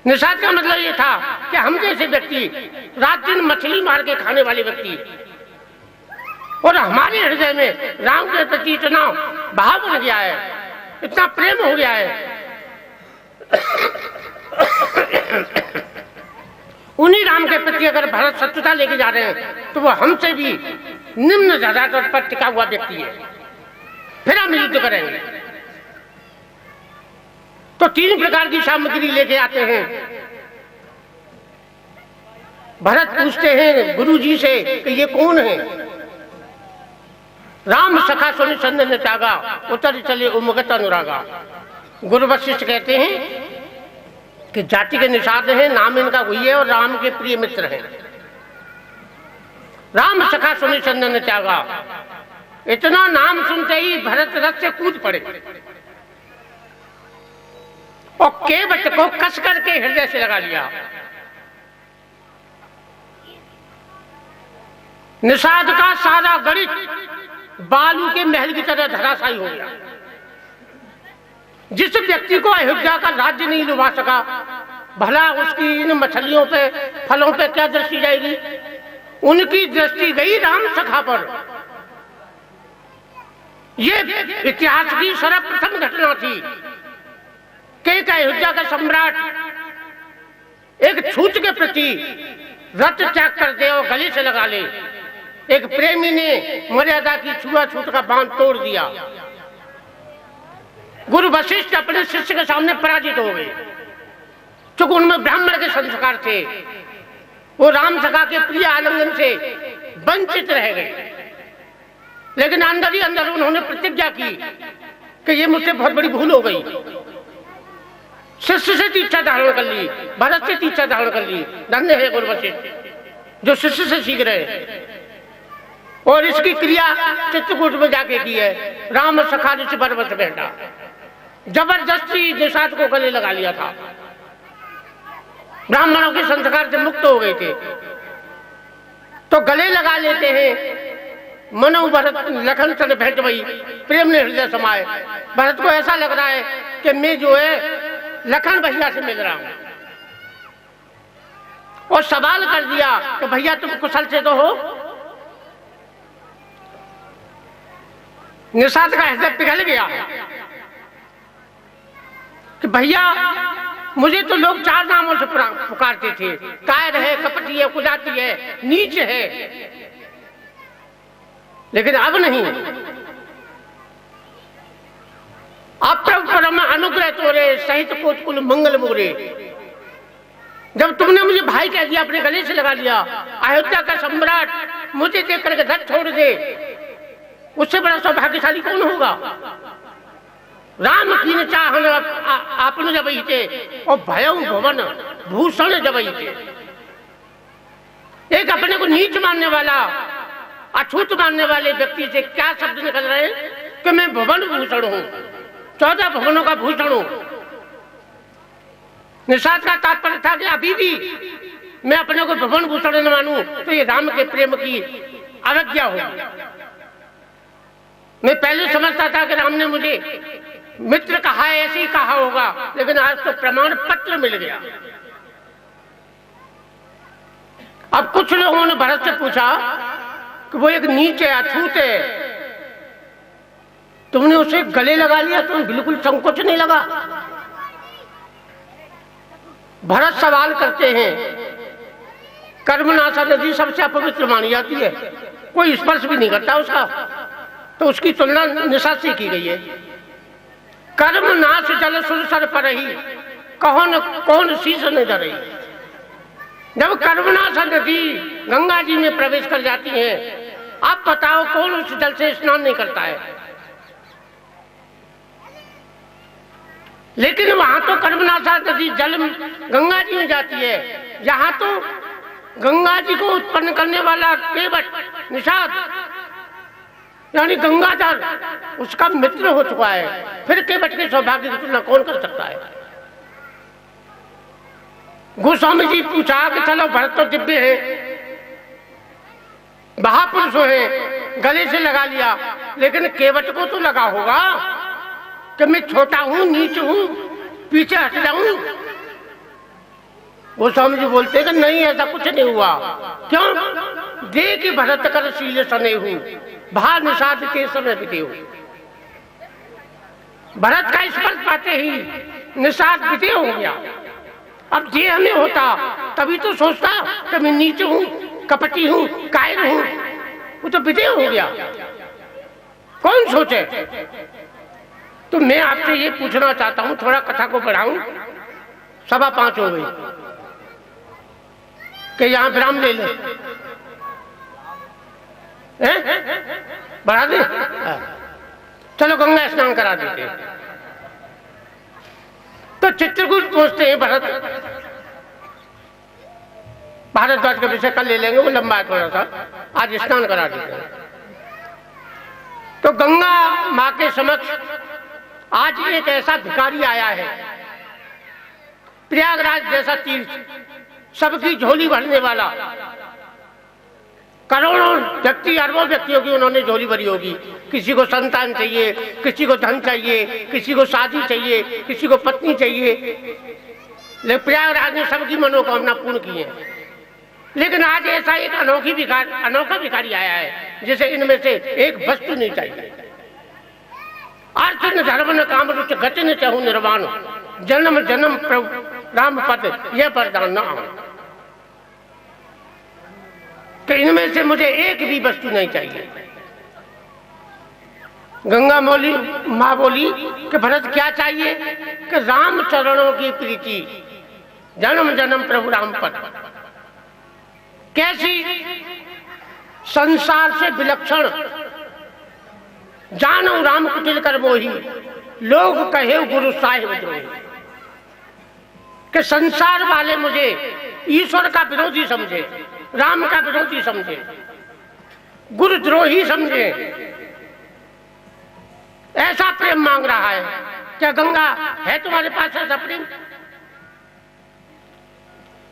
निषाद का मतलब ये था कि हम जैसे व्यक्ति, रात दिन मछली मार के खाने वाले व्यक्ति, और हमारे हृदय में राम के प्रति इतना भाव बन गया है, इतना प्रेम हो गया है, उन्हीं राम के प्रति अगर भरत शत्रुता लेके जा रहे हैं तो वो हमसे भी निम्न जाति पर टिका हुआ व्यक्ति है, फिर हम युद्ध करेंगे। तो 3 प्रकार की सामग्री लेके आते हैं। भरत पूछते हैं गुरु जी से कि ये कौन है? राम सखा सुनि संदन ने त्यागा, उतर चले उमगत अनुरागा। गुरु वशिष्ठ कहते हैं कि जाति के निषाद हैं, नाम इनका वही है और राम के प्रिय मित्र हैं। राम सखा सुनि संदन ने त्यागा, इतना नाम सुनते ही भरत रथ से कूद पड़े और केवट को कस करके हृदय से लगा लिया। निषाद का सारा गणित बालू के महल की तरह धराशायी हो गया। जिस व्यक्ति को अयोध्या का राज्य नहीं लुभा सका, भला उसकी इन मछलियों पे, फलों पे क्या दृष्टि जाएगी? उनकी दृष्टि गई राम सखा पर। यह इतिहास की सर्वप्रथम घटना थी कि अयोध्या का सम्राट एक छूत के प्रति रथ त्याग कर दे और गले से लगा ले। एक प्रेमी ने मर्यादा की छुआछूत का बांध तोड़ दिया। गुरु वशिष्ठ अपने शिष्य के सामने पराजित हो गए, क्योंकि उनमें ब्राह्मण के संस्कार थे। वो राम सखा के प्रिय आलिंगन से वंचित रह गए। लेकिन अंदर ही अंदर उन्होंने प्रतिज्ञा की कि ये मुझसे बहुत बड़ी भूल हो गई। शिष्य से दीक्षा धारण कर ली, भरत से दीक्षा धारण कर ली। धन्य है गुरु वशिष्ठ जो शिष्य से सीख रहे हैं। और इसकी क्रिया चित्रकूट में जाके की है। राम सखा ऋषि पर्वत बैठा, जबरदस्ती निषाद को गले लगा लिया था। ब्राह्मणों के संस्कार से मुक्त हो गए थे तो गले लगा लेते हैं। मनो भरत लखन सन भेंट वही, प्रेम ने हृदय समाए। भरत को ऐसा लग रहा है कि मैं जो है लखन भैया से मिल रहा हूं, और सवाल कर दिया कि भैया तुम कुशल से तो हो? निषाद का हृदय पिघल गया कि भैया मुझे तो लोग 4 नामों से पुकारते थे, कायर है, कपटी है, कुजाती है, नीच है, लेकिन अब नहीं। अब प्रभु परम अनुग्रह तोरे, सहित कोटकुल मंगल मोरे। जब तुमने मुझे भाई कह दिया, अपने गले से लगा लिया, अयोध्या का सम्राट मुझे देख करके धड़ छोड़ दे, उससे बड़ा सौभाग्यशाली कौन होगा? राम की चाहन आपने जब थे और भयउ भवन भूषण जब थे। एक अपने को नीच मानने वाला, अछूत मानने वाले व्यक्ति से क्या शब्द निकल रहे हैं कि मैं भवन भूषण हूं, 14 भवनों का भूषण हूं। निषाद का तात्पर्य था कि अभी भी मैं अपने को भवन भूषण न मानूं तो ये राम के प्रेम की अवज्ञा होगी। मैं पहले समझता था कि राम ने मुझे मित्र कहा है, ऐसे ही कहा होगा, लेकिन आज तो प्रमाण पत्र मिल गया। अब कुछ लोगों ने भरत से पूछा कि वो एक नीच है, अछूत है, तुमने उसे गले लगा लिया, तुम्हें बिल्कुल संकोच नहीं लगा? भरत सवाल करते हैं, कर्मनाशा नदी सबसे अपवित्र मानी जाती है, कोई स्पर्श भी नहीं करता उसका, तो उसकी तुलना निषाद से की गई है। कर्मनाश जल सुरसर पर ही, कौन शीश ने डरी। जब कर्मनाश नदी गंगा जी में प्रवेश कर जाती है, आप बताओ कौन उस जल से स्नान नहीं करता है? लेकिन वहां तो कर्मनाशा नदी जल गंगा जी में जाती है, यहाँ तो गंगा जी को उत्पन्न करने वाला केवट निषाद यानी गंगाधर उसका मित्र हो चुका है। फिर केवट के सौभाग्य की तुलना कौन कर सकता है? गोस्वामी जी पूछा कि चलो भरत तो दिव्य है, महापुरुष है, गले से लगा लिया, लेकिन केवट को तो लगा होगा कि मैं छोटा हूं, नीच हूं, पीछे हट जाऊं। गोस्वामी जी बोलते हैं कि नहीं, ऐसा कुछ नहीं हुआ। क्यों? देख भरत कर शीले सने हूँ, भा निषाद के समय बीते हो। भरत का स्पर्श पाते ही निषाद बीते हो गया। अब ये हमें होता तभी तो सोचता कि मैं नीच हूँ, कपटी हूँ, कायर हूँ, वो तो बीते हो गया। कौन सोचे? तो मैं आपसे ये पूछना चाहता हूँ, थोड़ा कथा को बढ़ाऊं। 5:15 हो गई कि यहाँ विराम ले ले, बढ़ा दे। चलो गंगा स्नान करा देते हैं। तो चित्रकूट पहुंचते हैं भरत। भारद्वाज का विषय कल ले लेंगे, वो लंबा है थोड़ा सा, आज स्नान करा देते हैं। तो गंगा माँ के समक्ष आज एक ऐसा भिखारी आया है, प्रयागराज जैसा तीर्थ, सबकी झोली भरने वाला। करोड़ों व्यक्ति, अरबों व्यक्तियों की उन्होंने झोली भरी होगी। किसी को संतान चाहिए, किसी को धन चाहिए, किसी को शादी चाहिए, किसी को पत्नी चाहिए। लेकिन प्रयागराज ने सबकी मनोकामना पूर्ण की है। लेकिन आज ऐसा एक अनोखा भिखारी आया है जिसे इनमें से एक वस्तु नहीं चाहिए। अर्थ न धर्म न काम रुच गति न चाहूं निर्वाण, जन्म जन्म प्रभु राम पद यह वरदान न आऊं। तो इनमें से मुझे एक भी वस्तु नहीं चाहिए। गंगा माँ बोली कि भरत क्या चाहिए? कि राम चरणों की प्रीति, जन्म जन्म प्रभु राम पद। कैसी संसार से विलक्षण, जानो राम कुटिल कर मोही, लोग कहे गुरु साहिब द्रोही। कि संसार वाले मुझे ईश्वर का विरोधी समझे, राम का विरोधी समझे, गुरुद्रोही समझे। ऐसा प्रेम मांग रहा है। क्या गंगा है तुम्हारे पास ऐसा प्रेम?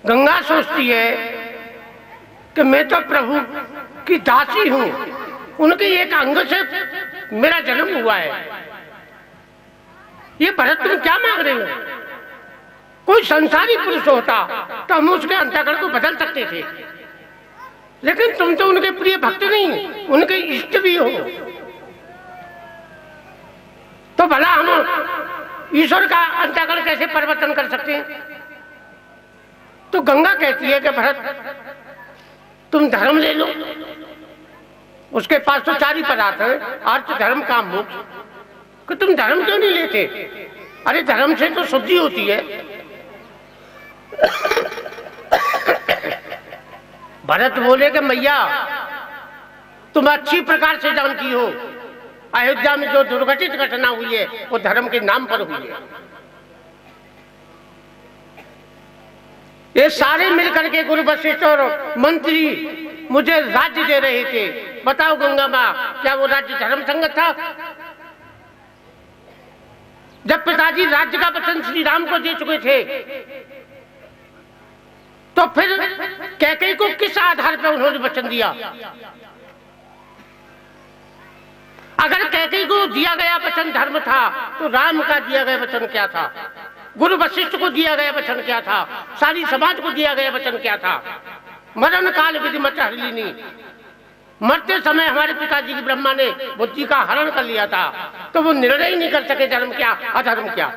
गंगा सोचती है कि मैं तो प्रभु की दासी हूं, उनके एक अंग से मेरा जन्म हुआ है। ये भरत तुम क्या मांग रहे हो? कोई संसारी पुरुष होता तो हम उसके अंतःकरण को बदल सकते थे, लेकिन तुम तो उनके प्रिय भक्त नहीं, उनके इष्ट भी हो। तो भला हम ईश्वर का अंतःकरण कैसे परिवर्तन कर सकते हैं? तो गंगा कहती है कि भरत तुम धर्म ले लो, उसके पास तो 4 ही पदार्थ हैं, अर्थ धर्म काम मोक्ष। कि तुम धर्म क्यों नहीं लेते? अरे धर्म से तो शुद्धि होती है। भरत बोले कि मैया तुम अच्छी प्रकार से जानती हो, अयोध्या में जो दुर्घटित घटना हुई है वो धर्म के नाम पर हुई है। ये सारे मिलकर के गुरु वशिष्ठ और मंत्री मुझे राज्य दे रहे थे। बताओ गंगा माँ, क्या वो राज्य धर्म संगत था? जब पिताजी राज्य का वचन श्री राम को दे चुके थे, तो फिर कैकेयी को किस आधार पर उन्होंने वचन दिया? अगर कैकेयी को दिया गया वचन धर्म था, तो राम का दिया गया वचन क्या था? गुरु वशिष्ठ को दिया गया वचन क्या था? सारी समाज को दिया गया वचन क्या था? मरण काल विधि मच हरिणी, मरते समय हमारे पिताजी की ब्रह्मा ने बुद्धि का हरण कर लिया था, तो वो निर्णय ही नहीं कर सके धर्म क्या अधर्म क्या।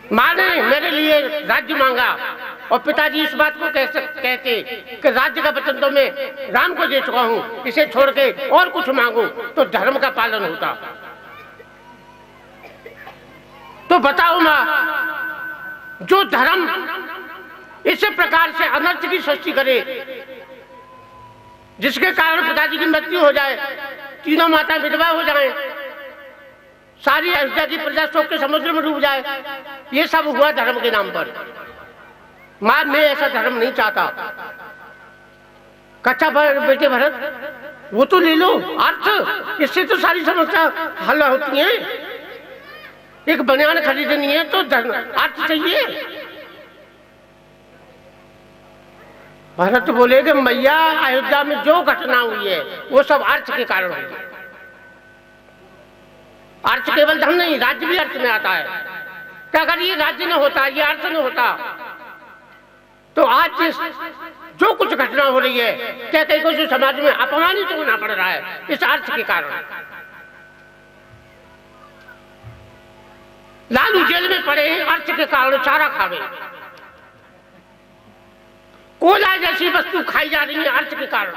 माँ ने मेरे लिए राज्य मांगा और पिताजी इस बात को कहते कि राज्य का वचन तो मैं राम को दे चुका हूं, इसे छोड़ के और कुछ मांगू तो धर्म का पालन होता। तो बताओ माँ, जो धर्म इस प्रकार से अनर्थ की सृष्टि करे, जिसके कारण पिताजी की मृत्यु हो जाए, तीनों माता विधवा हो जाए, सारी अयोध्या की प्रजा शोक के समुद्र में डूब जाए, ये सब हुआ धर्म के नाम पर। मां मैं ऐसा धर्म नहीं चाहता। कच्चा बेटे भरत वो तो ले लो अर्थ, इससे तो सारी समस्या हल होती है। एक बनियान खरीदनी है तो अर्थ चाहिए। भरत बोले कि मैया अयोध्या में जो घटना हुई है वो सब अर्थ के कारण हुई है। अर्थ केवल धन नहीं, राज्य भी अर्थ में आता है। कि अगर ये राज्य न होता, ये अर्थ न होता, तो आज जो कुछ घटना हो रही है, क्या कहीं को जो समाज में अपमानित होना पड़ रहा है इस अर्थ के कारण। लालू जेल में पड़े हैं अर्थ के कारण, चारा खा गए। कोयला जैसी वस्तु खाई जा रही है अर्थ के कारण।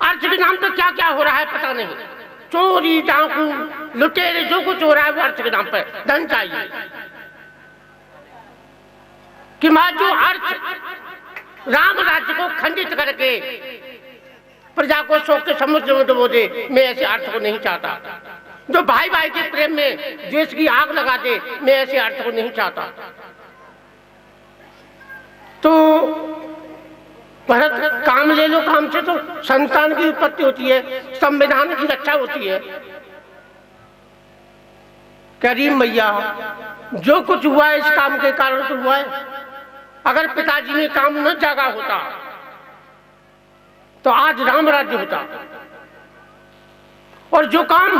अर्थ के नाम पर क्या क्या हो रहा है पता नहीं। चोरी, डाकू, लुटेरे, जो कुछ हो रहा है वो अर्थ के नाम पर। धन चाहिए कि मां जो अर्थ राम राज्य को खंडित करके प्रजा को शोक के समुद्र में डुबो दे, मैं ऐसे अर्थ को नहीं चाहता। जो भाई भाई के प्रेम में देश की आग लगा दे, मैं ऐसे अर्थ को नहीं चाहता। तो भरत काम ले लो, काम से तो संतान की उत्पत्ति होती है, संविधान की रक्षा होती है। करीम मैया जो कुछ हुआ है इस काम के कारण तो हुआ है। अगर पिताजी ने काम न जागा होता तो आज राम राज्य होता। और जो काम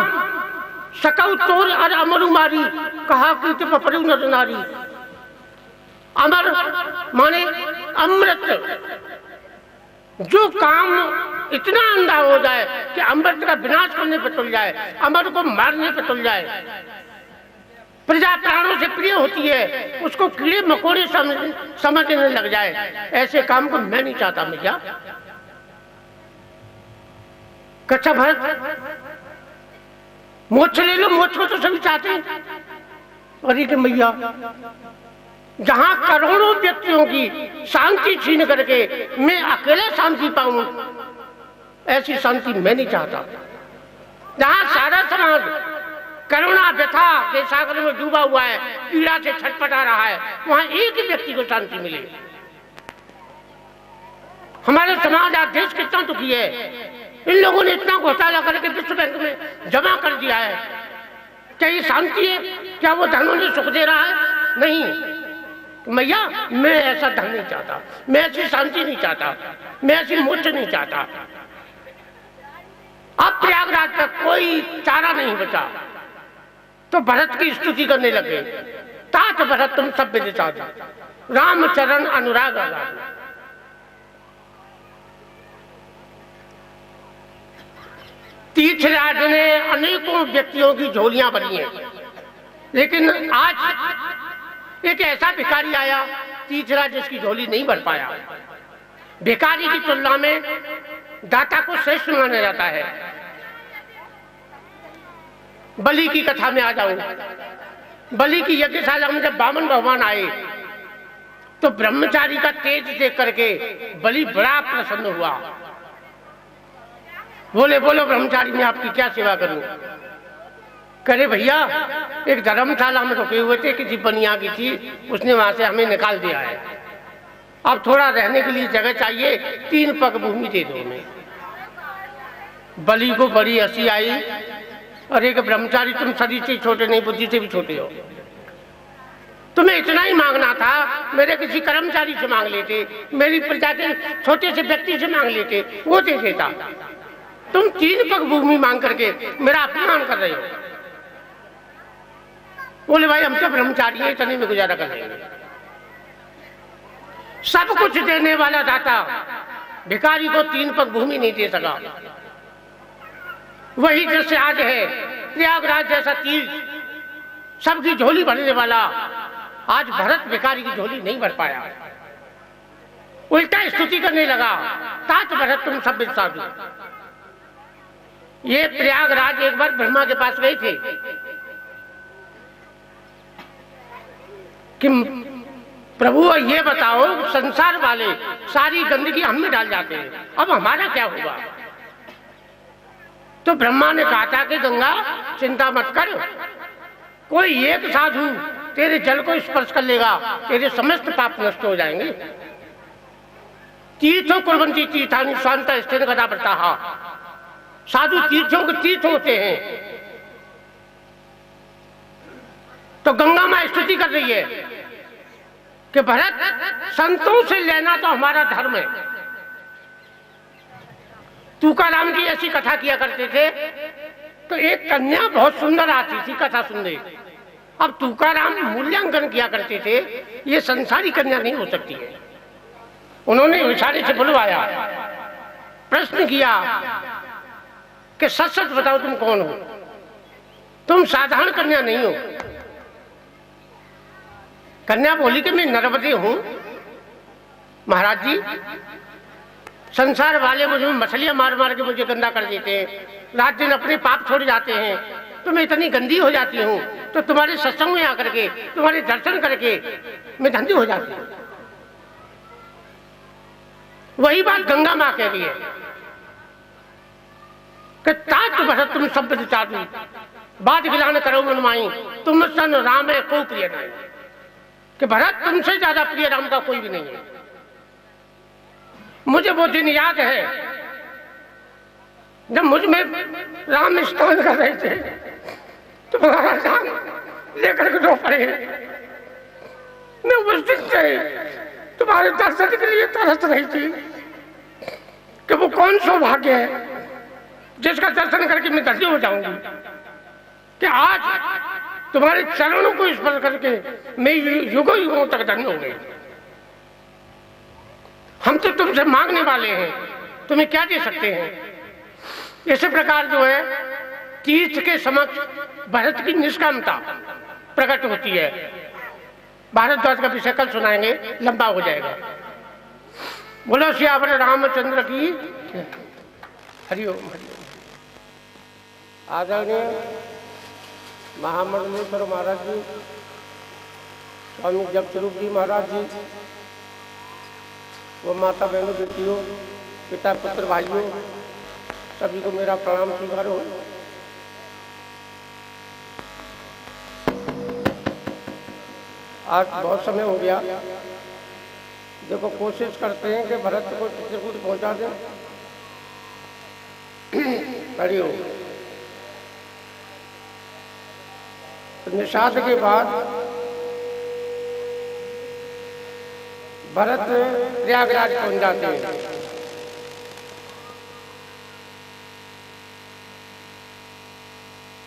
सकौ तोर और अमरु मारी, कहा कि पपरू नर नारी। अमर माने अमृत, जो काम इतना अंधा हो जाए कि अमृत का विनाश करने पर तुल जाए, अमर को मारने पर तुल जाए, प्रजा प्राणों से प्रिय होती है, उसको कीड़े मकोड़े समझने लग जाए, ऐसे काम को मैं नहीं चाहता। मैया कच्चा भरत मोक्ष ले लो, मोक्ष को तो सभी चाहते हैं। अरे कि मैया जहां करोड़ों व्यक्तियों की शांति छीन करके मैं अकेला शांति पाऊं, ऐसी शांति मैं नहीं चाहता। जहां सारा समाज करुणा व्यथा के सागर में डूबा हुआ है, पीड़ा से छटपटा रहा है, वहां एक ही व्यक्ति को शांति मिले। हमारे समाज आज देश कितना दुखी है। इन लोगों ने इतना घोटाला करके विश्व बैंक में जमा कर दिया है। क्या ये शांति है? क्या वो धन उन्हें सुख दे रहा है? नहीं मैया, मैं ऐसा धन नहीं चाहता, मैं ऐसी शांति नहीं चाहता, मैं ऐसी मोक्ष नहीं चाहता। अब प्रयागराज तक कोई चारा नहीं बचा तो भरत की स्तुति करने लगे। तात भरत तुम सब विदिता, रामचरण अनुराग आगार। तीर्थराज ने अनेकों व्यक्तियों की झोलियां भरी हैं, लेकिन आज एक ऐसा भिखारी आया, तीर्थराज जिसकी झोली नहीं भर पाया। भिखारी की तुलना में दाता को श्रेष्ठ माना जाता है। बलि की कथा में आ जाऊं। बलि की यज्ञशाला में जब वामन भगवान आए तो ब्रह्मचारी का तेज देख करके बलि बड़ा प्रसन्न हुआ। बोले बोलो ब्रह्मचारी, मैं आपकी क्या सेवा करूं? करे भैया, एक धर्मशाला में रुके हुए थे, किसी बनिया की थी, उसने वहां से हमें निकाल दिया है। अब थोड़ा रहने के लिए जगह चाहिए, 3 पग भूमि दे दो हमें। बलि को बड़ी हंसी आई। अरे कि ब्रह्मचारी, तुम शरीर से छोटे नहीं, बुद्धि से भी छोटे हो। तुम्हें इतना ही मांगना था, मेरे किसी कर्मचारी से मांग लेते, मेरी प्रजा के छोटे से व्यक्ति से मांग लेते, वो दे देता। तुम 3 पग भूमि मांग करके मेरा अपमान कर रहे हो। बोले भाई, हम तो ब्रह्मचारी हैं, इतने में गुजारा कर लेंगे। सब कुछ देने वाला दाता भिखारी को 3 पग भूमि नहीं दे सका। वही दृश्य आज है। प्रयागराज जैसा तीर्थ, सबकी झोली भरने वाला, आज भरत भिखारी की झोली नहीं भर पाया। उल्टा स्तुति करने लगा, तात भरत तुम सब साधु। ये प्रयागराज एक बार ब्रह्मा के पास गए थे कि प्रभु ये बताओ, संसार वाले सारी गंदगी हम में डाल जाते हैं, अब हमारा क्या होगा? तो ब्रह्मा ने कहा था कि गंगा चिंता मत कर, कोई एक साधु तेरे जल को स्पर्श कर लेगा, तेरे समस्त पाप नष्ट हो जाएंगे। तीर्थों कुर्वन्ति तीर्थानि स्वांत स्थिर गदा प्रताहा। साधु तीर्थों के तीर्थ होते हैं। तो गंगा मां स्तुति कर रही है कि भरत, संतों से लेना तो हमारा धर्म है। तुकाराम की ऐसी कथा किया करते थे, तो एक कन्या बहुत सुंदर आती थी कथा सुनने। अब तुकाराम मूल्यांकन किया करते थे, ये संसारी कन्या नहीं हो सकती है। उन्होंने विचारे से बुलवाया, प्रश्न किया कि सच सच बताओ तुम कौन हो, तुम साधारण कन्या नहीं हो। कन्या बोली कि मैं नरवती हूं। महाराज जी, संसार वाले मुझे मछलियां मार मार के मुझे गंदा कर देते हैं, रात दिन अपने पाप छोड़ जाते हैं, तो मैं इतनी गंदी हो जाती हूं, तो तुम्हारे सत्संग में आकर के, तुम्हारे दर्शन करके मैं धंधी हो जाती हूं। वही बात गंगा मां कह रही है कि तात भरत तुम सब विचारू, बात गिलान करो मनमाई, तुम सन राम है को प्रिय नहीं। कि भरत तुमसे ज्यादा प्रिय राम का कोई भी नहीं है। मुझे वो दिन याद है जब मुझ में राम स्नान कर रहे थे, तुम्हारा नाम लेकर के दो पड़े, मैं उस दिन से तुम्हारे दर्शन के लिए तरस रही थी कि वो कौन सौभाग्य है जिसका दर्शन करके मैं धन्य हो जाऊंगी, कि आज तुम्हारे चरणों को स्पर्श करके मैं युगों युगों तक धन्य हो गई। हम तो तुमसे मांगने वाले हैं, तुम्हें क्या दे सकते हैं। इसी प्रकार जो है तीर्थ के समक्ष भरत की निष्कामता प्रकट होती है। भारद्वाज का विषय कल सुनाएंगे, लंबा हो जाएगा। बोलो सियावर रामचंद्र की हरिओम हरिओम। आदरणीय महामंडलेश्वर महाराज जी, स्वामी जप स्वरूप जी महाराज जी, वो माता बहनों बेटियों, पिता पुत्र भाइयों, सभी को मेरा प्रणाम स्वीकार हो। आज बहुत समय हो गया, देखो कोशिश करते हैं कि भरत को चित्रकूट पहुंचा दें। हरिओम। निषाद के बाद भरत प्रयागराज पहुंच जाते हैं।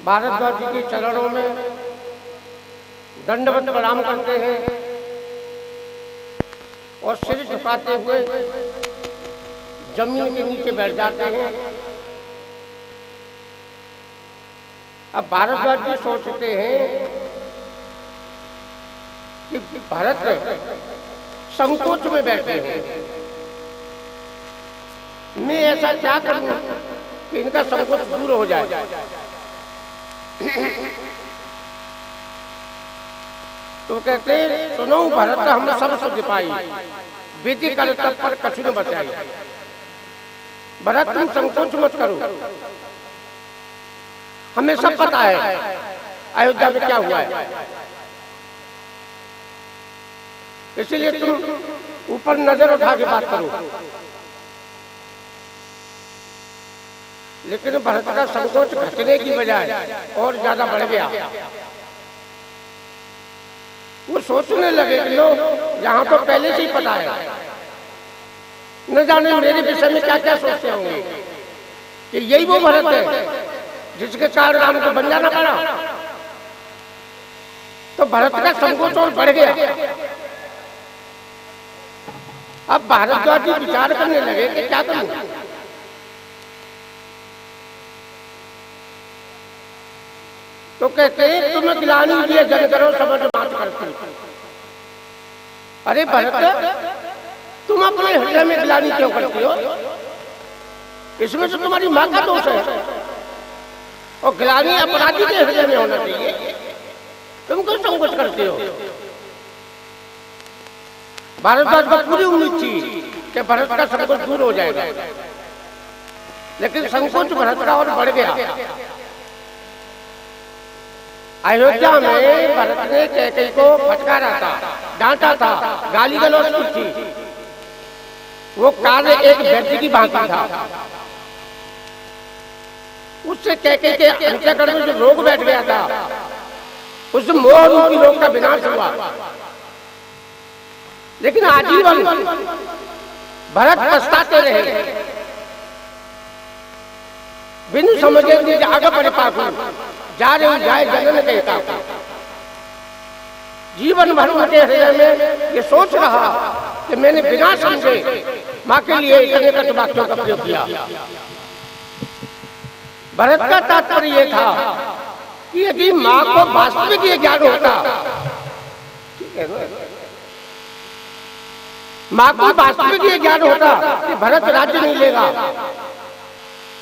भारद्वाज जी के चरणों में दंडवत प्रणाम करते हैं और सिर झुकाते हुए जमीन के नीचे बैठ जाते हैं। अब भारद्वाज जी सोचते हैं कि भरत संकोच में बैठे हैं, मैं ऐसा क्या करूं कि इनका संकोच दूर हो जाए। तो कहते हैं, सुनो भरत हम सब सुध पाई, विधि कर तब पर कछु न बचाई। भरत तुम संकोच मत करो, हमें सब पता है अयोध्या में क्या हुआ है, इसीलिए तुम ऊपर नजर उठा के बात करो। लेकिन भरत का संकोच घटने की बजाय और ज्यादा बढ़ गया। वो सोचने लगे कि लो यहाँ तो पहले से ही पता है, न जाने मेरे विषय में क्या क्या सोचते होंगे कि यही वो भरत है जिसके कारण राम को बन जाना पड़ा। तो भरत का संकोच और बढ़ गया। अब भारद्वाज जी विचार करने लगे कि क्या करूं। तो कहते हैं, तुम्हें गिलानी लिए जन करो समझ बात करती। अरे भरत, तुम अपने हृदय में गिलानी क्यों करती हो? इसमें तो तुम्हारी मां का दोष है, और गिलानी अपराधी के हृदय में होना चाहिए। तुम क्यों संकोच करते हो? भारद्वाज को पूरी उम्मीद थी कि भरत का संकोच दूर हो जाएगा, लेकिन संकोच भरत का और बढ़ गया। अयोध्या में भरत ने कैकेयी को फटकारा था, डांटा था, गाली गलौज की थी। वो कार्य एक व्यक्ति की भांति था। उससे कैकेयी के अंतःकरण में जो रोग बैठ गया था, उस मोह रूपी रोग का विनाश हुआ। लेकिन आजीवन भरत पछताते रहे, बिनु समझे आगे बढ़े पाकू जा रही जाए जनन कहता। जीवन भर मुझे हृदय में ये सोच रहा कि मैंने बिना समझे माँ के लिए इतने कट वाक्यों का प्रयोग किया। भरत का तात्पर्य ये था कि यदि माँ को वास्तविक ये ज्ञान होता, माँ को वास्तविक ये ज्ञान होता कि भरत राज्य नहीं लेगा,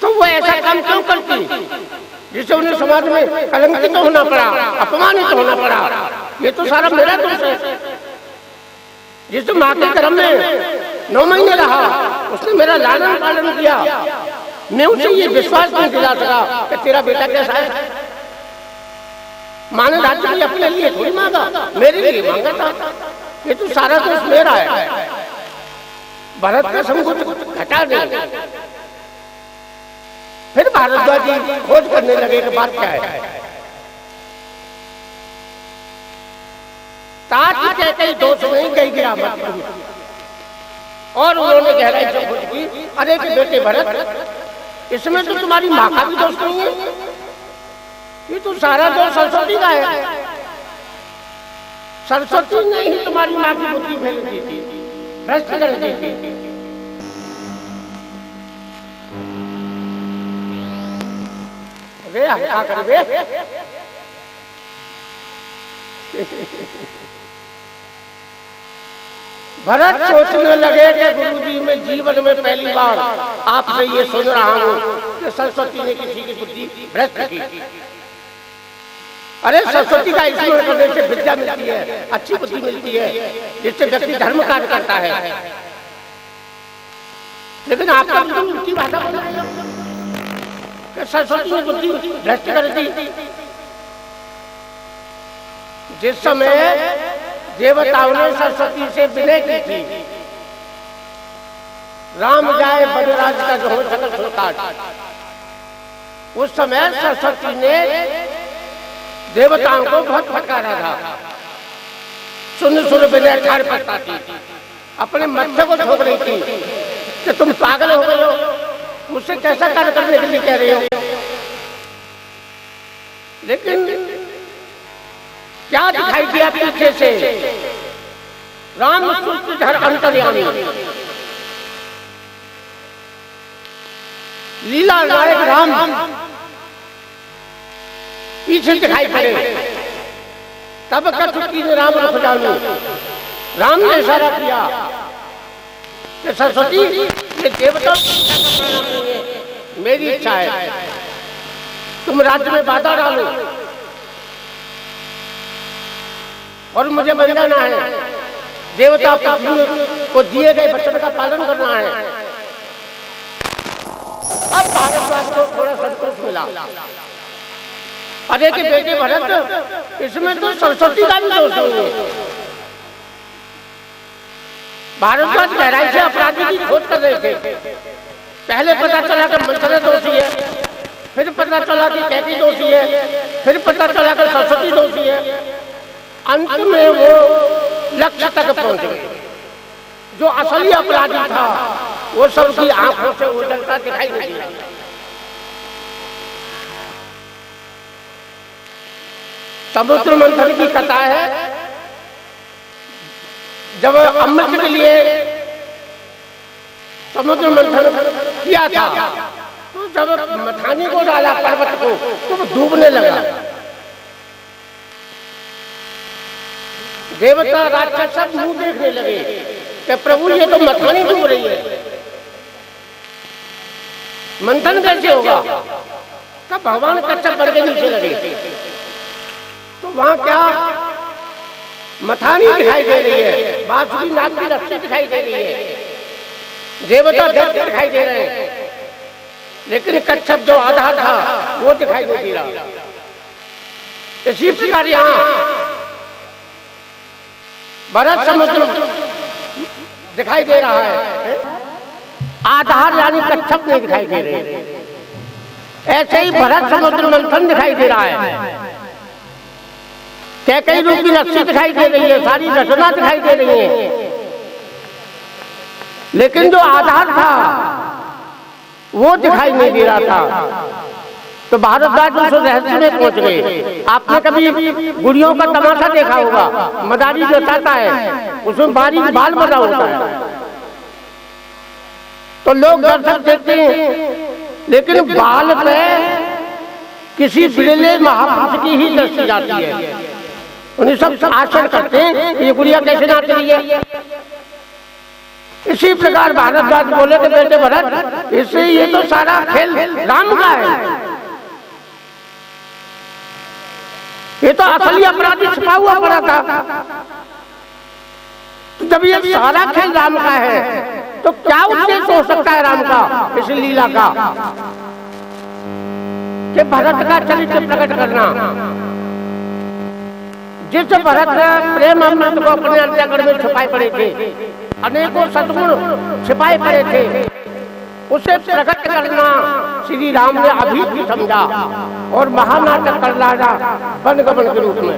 तो वो ऐसा काम क्यों करती जिससे उन्हें समाज में कलंकित होना पड़ा, अपमानित होना पड़ा। ये तो सारा मेरा दोष है। जिस माँ के गर्भ में 9 महीने रहा, उसने मेरा लालन पालन किया, मैं उसे ये विश्वास नहीं दिला सका कि तेरा बेटा कैसा है। माँ ने राज्य भी अपने लिए थोड़ी मांगा, मेरे लिए मांगा था। ये तो सारा दोष मेरा है। भरत का संकोच घटा दे। फिर भारद्वाज जी खोज करने लगे कि बात क्या है। तात कहते ही दोष में गई गिरावट, और उन्होंने गहराई से खोज की। अरे कि बेटे भरत, इसमें तो तुम्हारी माँ का भी दोष नहीं है, ये तो सारा दोष सरस्वती का है। सरस्वती ने ही तुम्हारी माँ की बुद्धि फेल दी थी, भ्रष्ट कर दी थी। क्या कर भरत सोचने लगे कि गुरुजी मैं जीवन में पहली बार आपसे ये सुन रहा हूँ कि सरस्वती ने किसी की बुद्धि भ्रष्ट की। अरे सरस्वती का स्मरण करने से विद्या मिलती है, अच्छी बुद्धि मिलती है, जिससे व्यक्ति धर्म कार्य करता है। लेकिन आपका उल्टी भाषा बोल रहे हो कि सरस्वती ने बुद्धि भ्रष्ट कर दी। जिस समय देवताओं ने सरस्वती से विनय की थी, राम जाए बलराज का जो हो सकल सुलकाट, उस समय सरस्वती ने देवताओं को बहुत फटकारा था। सुन सुन विनय ठार पड़ता थी, अपने मत्थे को ठोक रही थी कि तुम पागल हो गए हो, मुझसे कैसा कार्य करने के लिए कह रहे हो। लेकिन क्या दिखाई दिया पीछे से? राम सूत्रधर अंतर्यामी, लीला नायक राम पीछे दिखाई पड़े। तब कटुकी ने राम रुख जानू, राम ने इशारा किया कि सरस्वती ये देवता मेरी इच्छा है, तुम राज्य में बाधा डालो और मुझे बन जाना है। देवता को दिए गए वचन का पालन करना है। अब भारद्वाज को थोड़ा संतोष मिला। अरे के बेटे भरत, इसमें तो सरस्वती का भी दोष नहीं है। भारद्वाज गहराई से अपराधी की खोज कर रहे थे। पहले पता चला कि मंथरा दोषी है, फिर पता चला कि कैकी दोषी है, फिर पता चला कि सरस्वती दोषी है। अंत में वो लक्ष्य तक पहुंच गए। जो असली अपराधी था वो सबकी आंखों से उजलता दिखाई नहीं दिया। समुद्र मंथन की कथा है। जब अमृत के लिए समुद्र मंथन किया था, तो जब मथानी को डाला पर्वत को, तो वो डूबने लगा। देवता राक्षस सब मुंह देखने लगे कि प्रभु ये तो मथानी डूब रही है, मंथन कैसे होगा। तब भगवान कच्छप बढ़ के नीचे लगे, तो वहां क्या मथानी दिखाई दे रही है, बांसुरी नाग की रस्सी दिखाई दे रही है, देवता देवता दिखाई दे रहे हैं, लेकिन कच्छप जो आधा था वो दिखाई नहीं दे रहा। इसी प्रकार यहाँ भरत समुद्र दिखाई दे रहा है, आधार यानी कच्छप नहीं दिखाई दे रहे। ऐसे ही भरत समुद्र मंथन दिखाई दे रहा है। कैकेयी रूपी रस्सी दिखाई दे रही है, सारी रचना दिखाई दे रही है, लेकिन जो आधार था वो दिखाई नहीं दे रहा था। तो भारद्वाज उस रहस्य में पहुंच गए। आपने कभी गुड़ियों का तमाशा देखा होगा, मदारी जो चाहता है उसमें बारीक बाल बना होता है, तो लोग दर्शक देखते हैं, लेकिन बाल पे किसी बिरले महापुरुष की ही दृष्टि जाती है। उन्हें सब आश्चर्य करते हैं ये गुड़िया कैसे नाच रही है। इसी प्रकार भारद्वाज बोले कि बेटे भरत, इससे ये तो सारा खेल राम का है, ये तो असली अपराधी छिपा हुआ पड़ा था। तो जब ये सारा खेल राम का है तो क्या उद्देश्य हो सकता है राम का इस लीला का, कि भरत का चरित्र प्रकट करना। जिस भरत प्रेम अमृत को अपने अंतःकरण में छुपाए पड़े थे, अनेकों सद्गुण छिपाए पड़े थे, उसे प्रकट करना श्री राम ने अभी भी समझा और महानाटक कर लाया वनगमन के रूप में।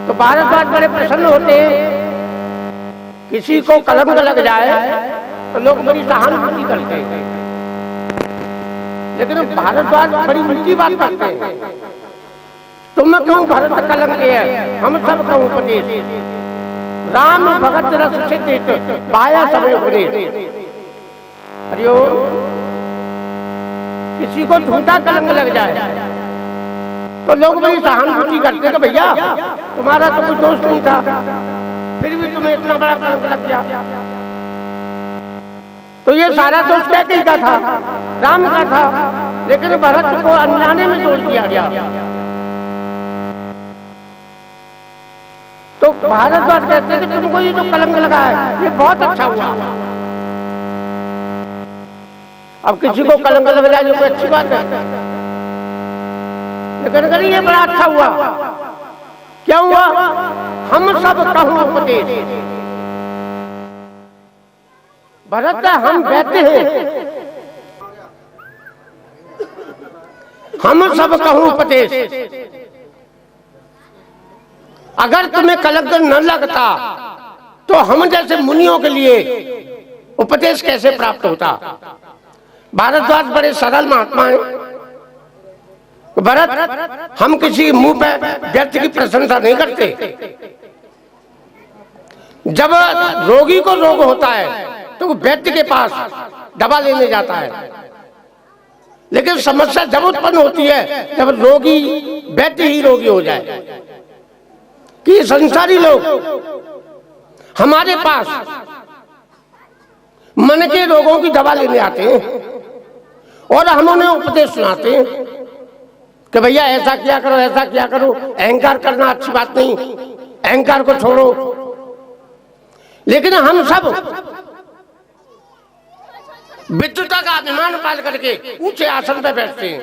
तो भारद्वाज बड़े प्रसन्न होते हैं। किसी को कलंक लग जाए तो लोग बड़ी सहानुभूति करते हैं, लेकिन भारद्वाज बड़ी उल्टी बात करते हैं। तुम कहूँ भरत कलंक है, हम सब कहूँ उपदेश, राम भगत रस सिद्धित पाया समय उपदेश। अरे किसी को झूठा कलंक लग जाए तो लोग बड़ी सहानुभूति करते हैं कि भैया तुम्हारा तो कोई दोष नहीं था, फिर भी तुम्हें इतना बड़ा कलंक लग गया। तो ये सारा दोष क्या कहीं का था, राम का था, लेकिन भरत को अनजाने में दोष दिया गया। तो भारद्वाज कहते हैं कि तुमको ये जो कलंक लगा है ये बहुत अच्छा हुआ। अब किसी को कलंक लग जाए जो कोई अच्छी बात है, लेकिन अगर ये बड़ा अच्छा हुआ। क्या हुआ? हम सब कहूँ उपदेश। भरत हम कहते हैं, हम सब कहूँ उपदेश। अगर तुम्हें कलंक न लगता तो हम जैसे मुनियों के लिए उपदेश कैसे प्राप्त होता। भारद्वाज बड़े सरल महात्मा हैं। भरत हम किसी मुंह पे व्यक्ति की प्रशंसा नहीं करते। जब रोगी को रोग होता है तो वो व्यक्ति के पास दवा लेने जाता है, लेकिन समस्या जब उत्पन्न होती है जब रोगी व्यक्ति ही रोगी हो जाए। कि संसारी लोग हमारे पास मन के रोगों की दवा लेने आते हैं और हम उन्हें उपदेश सुनाते हैं कि भैया ऐसा किया करो, ऐसा किया करो, अहंकार करना अच्छी बात नहीं, अहंकार को छोड़ो। लेकिन हम सब विद्वता का अभिमान पाल करके ऊंचे आसन पर बैठते हैं,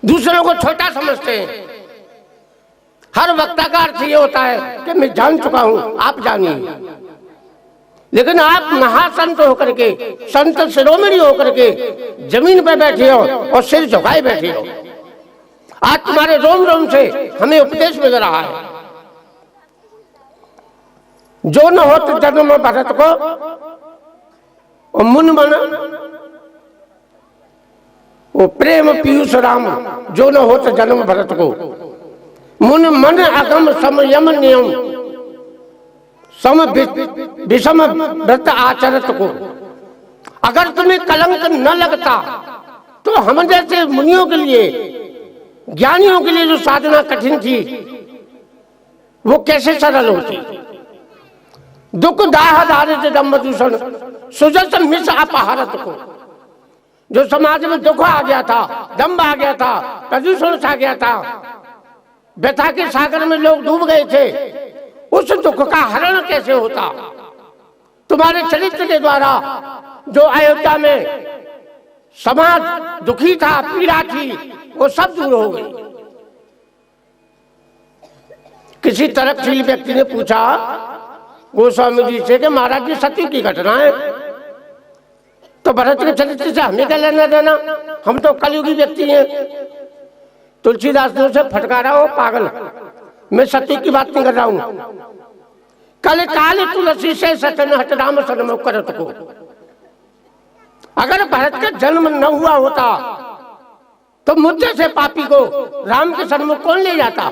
दूसरों को छोटा समझते हैं। हर वक्ता का अर्थ ये होता है कि मैं जान चुका हूं, आप जानिए। लेकिन आप महासंत होकर के, संत शिरोमणि होकर के जमीन पर बैठे हो और सिर झुकाए बैठे हो। आज तुम्हारे रोम रोम से हमें उपदेश मिल रहा है। जो न हो तो जन्म भरत को और मुन मन वो प्रेम पीयूष राम, जो न हो तो जन्म भरत को मुन मन अगम समयम नियम सम विषम व्रत आचरत को। अगर तुम्हें कलंक न लगता तो हम जैसे मुनियों के लिए, ज्ञानियों के लिए जो साधना कठिन थी वो कैसे सरल होती। दुख दाह दारिद्र दम्भ दूषण सुजस मिस अपहारत को। जो समाज में दुख आ गया था, दम्भ आ गया था, प्रदूषण आ गया था, व्यथा के सागर में लोग डूब गए थे, उस दुख का हरण कैसे होता। तुम्हारे चरित्र के द्वारा जो अयोध्या में समाज दुखी था, पीड़ा थी, वो सब दूर हो गई। किसी तर्कशील व्यक्ति ने पूछा गोस्वामी जी से कि महाराज जी सती की घटना है, तो भरत के चरित्र से हमें क्या लेना देना, हम तो कलयुगी व्यक्ति हैं। तुलसीदास ने उसे फटकारा, हो पागल, मैं सती की बात नहीं कर रहा हूं। कल काल तुलसी से सतन हट राम सन्मुख करत को। अगर भरत का जन्म न हुआ होता तो मुझसे से पापी को राम के सन्मुख कौन ले जाता?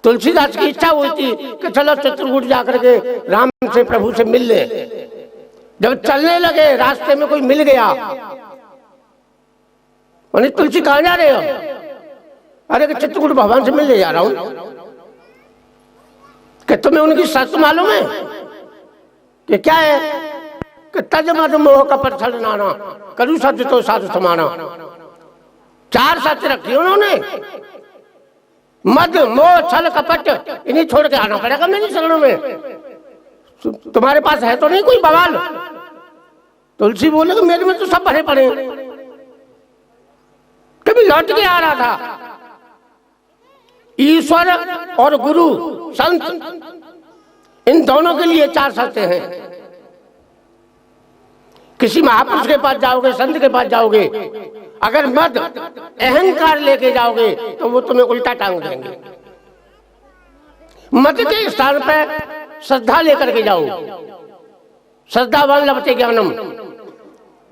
तुलसीदास की इच्छा हुई थी कि चलो चित्रकूट जाकर के राम से प्रभु से मिल ले। जब चलने लगे रास्ते में कोई मिल गया, बोले तुलसी कहाँ जा रहे हो? अरे कि चित्रकूट भगवान से मिलने जा रहा हूं। कि तुम्हें उनकी शर्त मालूम है कि क्या है? कि तज मद मोह कपट छल नाना करू सत्य तो साधु समाना। 4 शर्त रखी उन्होंने, मद मोह छल कपट, इन्हीं छोड़ के आना पड़ेगा मेरी शरणों में। तुम्हारे पास है तो नहीं कोई बवाल? तुलसी बोले कि मेरे में तो सब भरे पड़े। कभी लौट के आ रहा था, ईश्वर और गुरु संत, इन दोनों के लिए 4 शर्तें हैं। किसी महापुरुष के पास जाओगे, संत के पास जाओगे, अगर मद अहंकार लेके जाओगे तो वो तुम्हें उल्टा टांग देंगे। मद के स्थान पर श्रद्धा लेकर के जाओ। श्रद्धावान लभते ज्ञानम,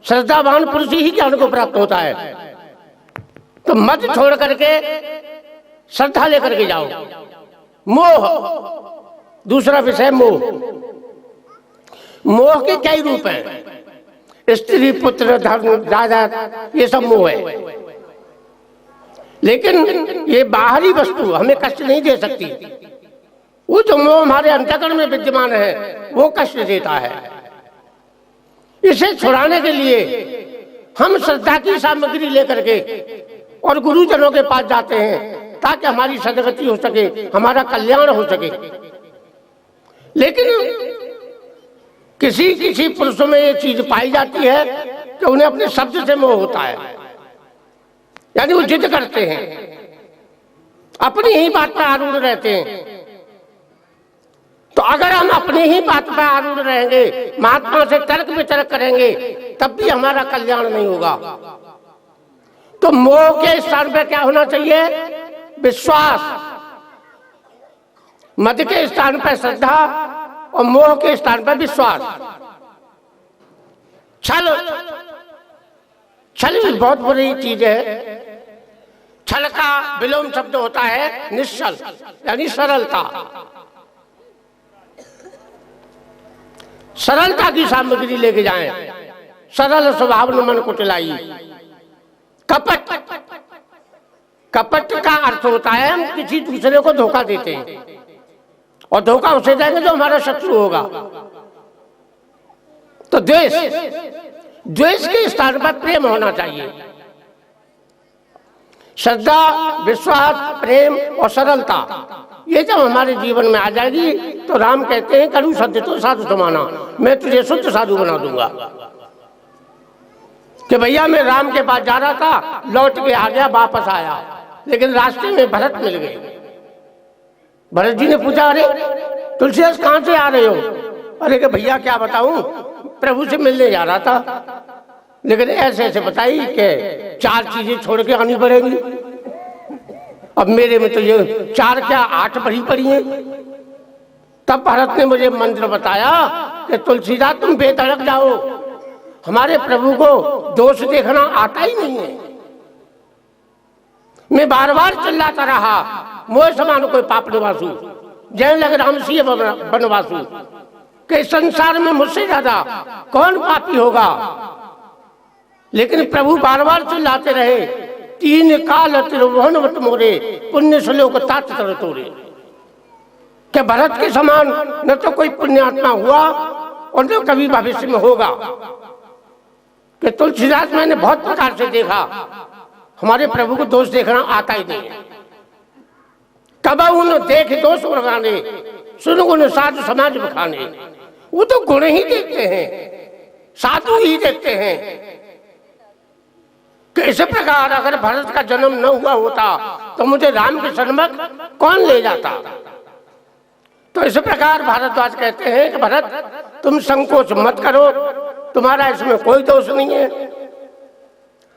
श्रद्धावान पुरुष ही ज्ञान को प्राप्त होता है। तो मद छोड़ करके श्रद्धा लेकर के जाओ। मोह, दूसरा विषय मोह। मोह के कई रूप हैं, स्त्री पुत्र धर्म जायदाद, ये सब मोह है। लेकिन ये बाहरी वस्तु हमें कष्ट नहीं दे सकती। वो जो मोह हमारे अंतःकरण में विद्यमान है वो कष्ट देता है। इसे छुड़ाने के लिए हम श्रद्धा की सामग्री लेकर के और गुरुजनों के पास जाते हैं ताकि हमारी सदगति हो सके, हमारा कल्याण हो सके। लेकिन किसी किसी पुरुषों में ये चीज पाई जाती है कि उन्हें अपने शब्द से मोह होता है, यानी वो जिद करते हैं, अपनी ही बात पर आरूढ़ रहते हैं। तो अगर हम अपनी ही बात पर आरूढ़ रहेंगे, महात्मा से तर्क वितर्क करेंगे, तब भी हमारा कल्याण नहीं होगा। तो मोह के स्थान पर क्या होना चाहिए? विश्वास। मद के स्थान पर श्रद्धा और मोह के स्थान पर विश्वास। छल, छल भी बहुत बुरी चीज है। छल का विलोम शब्द होता है निश्चल, यानी सरलता। सरलता की सामग्री लेके जाएं। सरल स्वभाव न मन कुटिलाई। कपट, कपट का अर्थ होता है हम किसी दूसरे को धोखा देते हैं, और धोखा उसे देंगे जो हमारा शत्रु होगा। तो द्वेष, द्वेष के स्थान पर प्रेम होना चाहिए। श्रद्धा, विश्वास, प्रेम और सरलता, ये जब हमारे जीवन में आ जाएगी तो राम कहते हैं करू सत्य तो साधु समाना, मैं तुझे शुद्ध साधु बना दूंगा। कि भैया मैं राम के पास जा रहा था, लौट के आ गया, वापस आया, लेकिन रास्ते में भरत मिल गए। भरत जी ने पूछा, अरे तुलसीदास कहाँ से आ रहे हो? अरे कि भैया क्या बताऊं, प्रभु से मिलने जा रहा था, लेकिन ऐसे ऐसे बताई कि 4 चीजें छोड़ के आनी पड़ेगी। अब मेरे में तो ये 4 क्या 8 भरी पड़ी हैं। तब भरत ने मुझे मंत्र बताया कि तुलसीदास तुम बेधड़क जाओ, हमारे प्रभु को दोष देखना आता ही नहीं है। मैं बार बार चिल्लाता रहा, मोह समान कोई पाप निवासु, जैन लग राम सिंह बनवासु, कि संसार में मुझसे ज्यादा कौन पापी होगा। लेकिन प्रभु बार बार चिल्लाते रहे, 3 काल त्रिभुवन मोरे, पुण्य श्लोक तात तर तोरे। कि भरत के समान न तो कोई पुण्यात्मा हुआ और न कभी भविष्य में होगा। कि तुलसीदास मैंने बहुत प्रकार से देखा, हमारे प्रभु को दोष देखना आता ही नहीं है। कब उन देख दोष लगाने, सुन गुण साधु समाज बखाने। वो तो गुण ही देखते हैं, साधु ही देखते हैं। कि इस प्रकार अगर भरत का जन्म न हुआ होता तो मुझे राम के सन्मुख कौन ले जाता। तो इस प्रकार भारद्वाज कहते हैं कि भरत तुम संकोच मत करो, तुम्हारा इसमें कोई दोष नहीं है।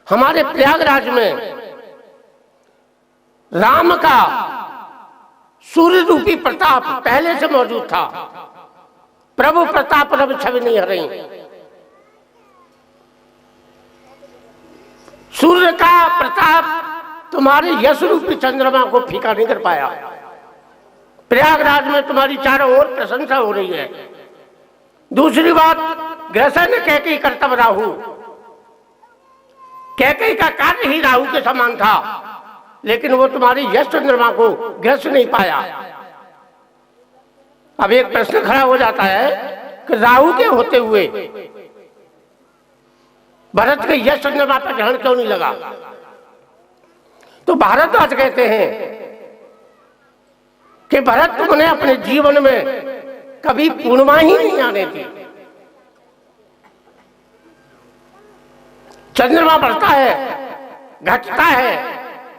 हमारे प्रयागराज में राम का सूर्य रूपी प्रताप पहले से मौजूद था। प्रभु प्रताप रवि छवि नहीं हरई। सूर्य का प्रताप तुम्हारे यश रूपी चंद्रमा को फीका नहीं कर पाया। प्रयागराज में तुम्हारी चारों ओर प्रशंसा हो रही है। दूसरी बात, ग्रसन कैकेयी कर्तव्य राहु, कैकेयी का कार्य ही राहु के समान था, लेकिन वो तुम्हारी यश चंद्रमा को ग्रस नहीं पाया। अब एक प्रश्न खड़ा हो जाता है कि राहु के होते हुए भरत के यश चंद्रमा पर ग्रहण क्यों नहीं लगा? तो भारद्वाज कहते हैं कि भरत तुमने अपने जीवन में कभी पूर्णिमा ही नहीं आने दी। चंद्रमा बढ़ता है, घटता है,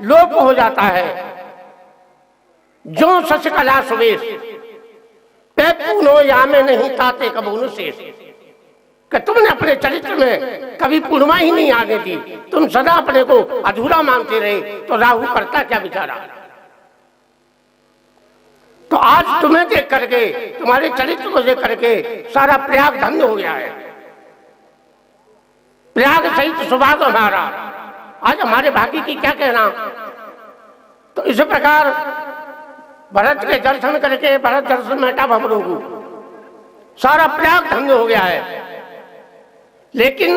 लोप हो जाता है, जो सच कला सुवेश पे पूनो या में नहीं ताते कबून शेष, कि तुमने अपने चरित्र में कभी पूर्णिमा ही नहीं आने दी। तुम सदा अपने को अधूरा मानते रहे, तो राहु करता क्या बेचारा? तो आज तुम्हें देख करके, तुम्हारे चरित्र को देख करके सारा प्रयाग धन्य हो गया है। प्रयाग सहित सुभाग हमारा, आज हमारे भाग्य की क्या कहना। तो इस प्रकार भरत के दर्शन करके, भरत दर्शन मेटा भवरोगु, सारा प्रयाग धन्य हो गया है। लेकिन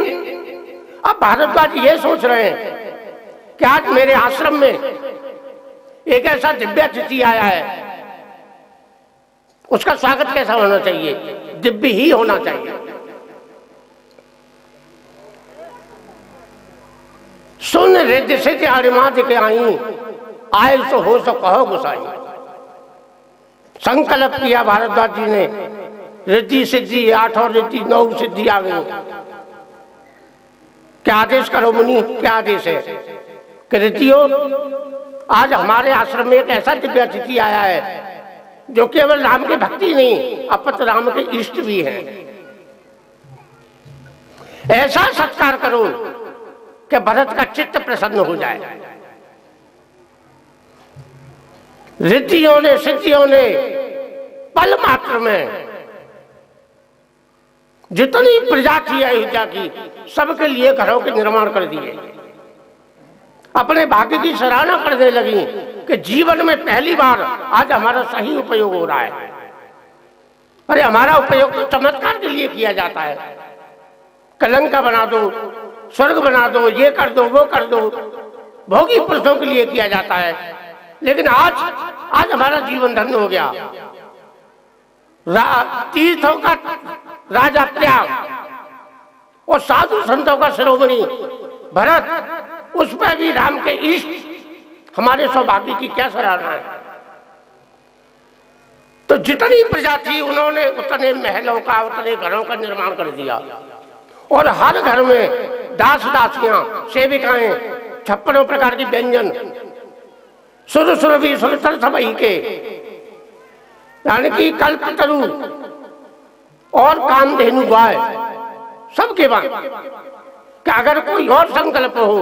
अब भारद्वाज ये सोच रहे हैं कि आज मेरे आश्रम में एक ऐसा दिव्य अतिथि आया है, उसका स्वागत कैसा होना चाहिए? दिव्य ही होना चाहिए। सुन रिद्धि सिद्धि अरिमादि के आई, आए सो हो सो कहो गुसाई। संकल्प किया भारद्वाज जी ने, रिद्धि सिद्धि, 8 और रिद्धि 9 सिद्धि आ गई। क्या आदेश करो मुनि, क्या आदेश है कि रिद्धियों, आज हमारे आश्रम में एक ऐसा दिव्य अतिथि आया है जो केवल राम के भक्ति नहीं, अपत राम के इष्ट भी हैं। ऐसा सत्कार करो कि भरत का चित्त प्रसन्न हो जाए। रिद्धियों ने, सिद्धियों ने पल मात्र में जितनी प्रजा थी अयोध्या की, सबके लिए घरों के निर्माण कर दिए। अपने भाग्य की सराहना करने लगी कि जीवन में पहली बार आज हमारा सही उपयोग हो रहा है। अरे हमारा उपयोग तो चमत्कार के लिए किया जाता है। कलंका बना दो, स्वर्ग बना दो, ये कर दो, वो कर दो, भोगी पुरुषों के लिए किया जाता है। लेकिन आज हमारा जीवन धन्य हो गया। तीर्थों का राजा प्रयाग और साधु संतों का शिरोमणि भरत, उस पर भी राम के इष्ट, हमारे सौभाग्य की क्या सराहना है। तो जितनी प्रजा थी उन्होंने उतने महलों का, उतने घरों का निर्माण कर दिया, और हर घर में दास दासियां, सेविकाएं, 56 प्रकार की व्यंजन, सुर सुरभि सुरतर सबई के, यानी कि कल्पतरु और कामधेनु गाय, सबके बाद कि अगर कोई और संकल्प हो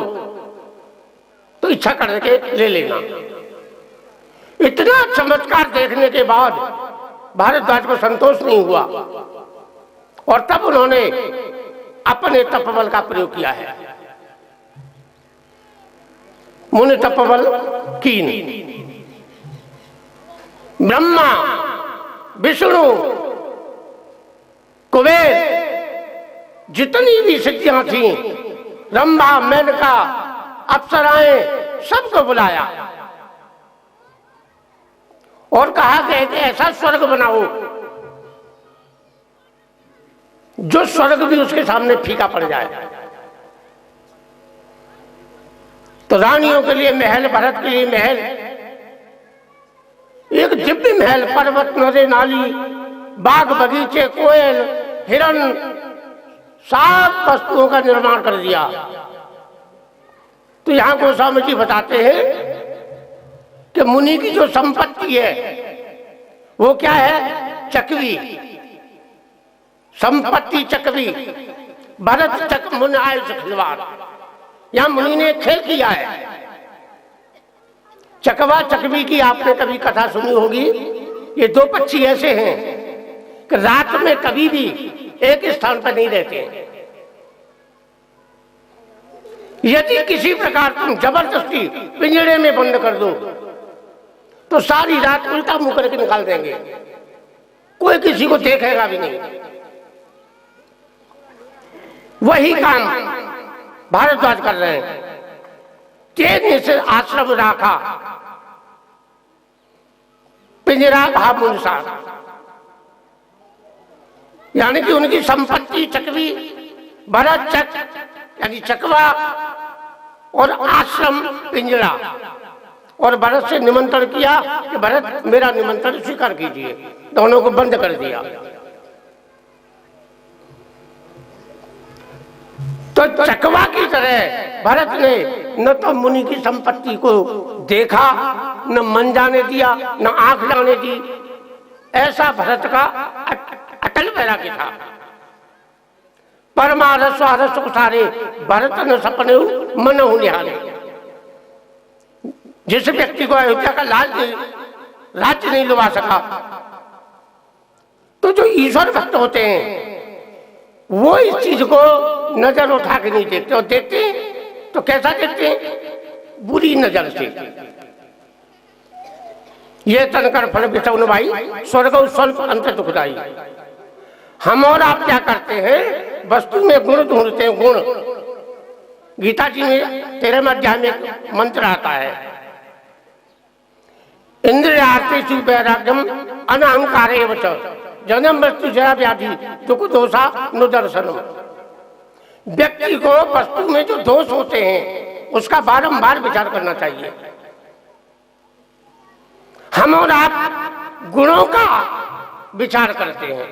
तो इच्छा करके ले लेना। इतना चमत्कार देखने के बाद भारद्वाज को संतोष नहीं हुआ, और तब उन्होंने अपने तपबल का प्रयोग किया है। मुनि तपबल कीन, ब्रह्मा, विष्णु, कुबेर, जितनी भी सिद्धियां थी, रंभा, मेनका, अप्सराएं, सबको बुलाया और कहा कि ऐसा स्वर्ग बनाओ जो स्वर्ग भी उसके सामने फीका पड़ जाए। तो रानियों के लिए महल, भरत के लिए महल, एक दिव्य महल, पर्वत, नदी, नाली, बाग बगीचे, कोयल, हिरण, सब वस्तुओं का निर्माण कर दिया। तो यहां गोस्वामी जी बताते हैं कि मुनि की जो संपत्ति है वो क्या है? चकवी संपत्ति, चकवी। भरत चक मुन आय खिलवाड़, यहां मुनि ने खेल किया है। चकवा चकवी की आपने कभी कथा सुनी होगी। ये दो पक्षी ऐसे हैं कि रात में कभी भी एक स्थान पर नहीं रहते। यदि किसी प्रकार तुम जबरदस्ती पिंजरे में बंद कर दो तो सारी रात उल्टा मुंह करके निकाल देंगे, कोई किसी को देखेगा भी नहीं। वही काम भारद्वाज कर रहे हैं। तेज से आश्रम राखा, पिंजरा भाव मुंसा, यानी कि उनकी संपत्ति चकवी, भरत चक यानी चकवा और आश्रम पिंजरा, और भरत से निमंत्रण किया कि भरत मेरा निमंत्रण स्वीकार कीजिए, दोनों को बंद कर दिया। तो चकवा की तरह भरत ने न तो मुनि की संपत्ति को देखा, न मन जाने दिया, न आंख जाने दी। ऐसा भरत का अटल वैराग्य था। परमारस रस उठारे भरत न सपने मन हो निहारे। जिस व्यक्ति को अयोध्या का राज्य नहीं लुभा सका, तो जो ईश्वर भक्त होते हैं वो इस चीज को नजर उठा के नहीं देखते, और देखते हैं तो कैसा देखते हैं? बुरी नजर से। ये तनकर फल बिचौन भाई स्वर्ग स्वल्प अंत दुखदाई। हम और आप क्या करते हैं? वस्तु में गुण ढूंढते हैं, गुण। गीता जी में 13वें अध्याय में मंत्र आता है, इंद्रियार्थेषु वैराग्यम अनहंकारेव च जन्म मृत्यु जरा व्याधि दुख दोषा नुदर्शनम। व्यक्ति को वस्तु में जो दोष होते हैं उसका बारंबार विचार करना चाहिए। हम और आप गुणों का विचार करते हैं।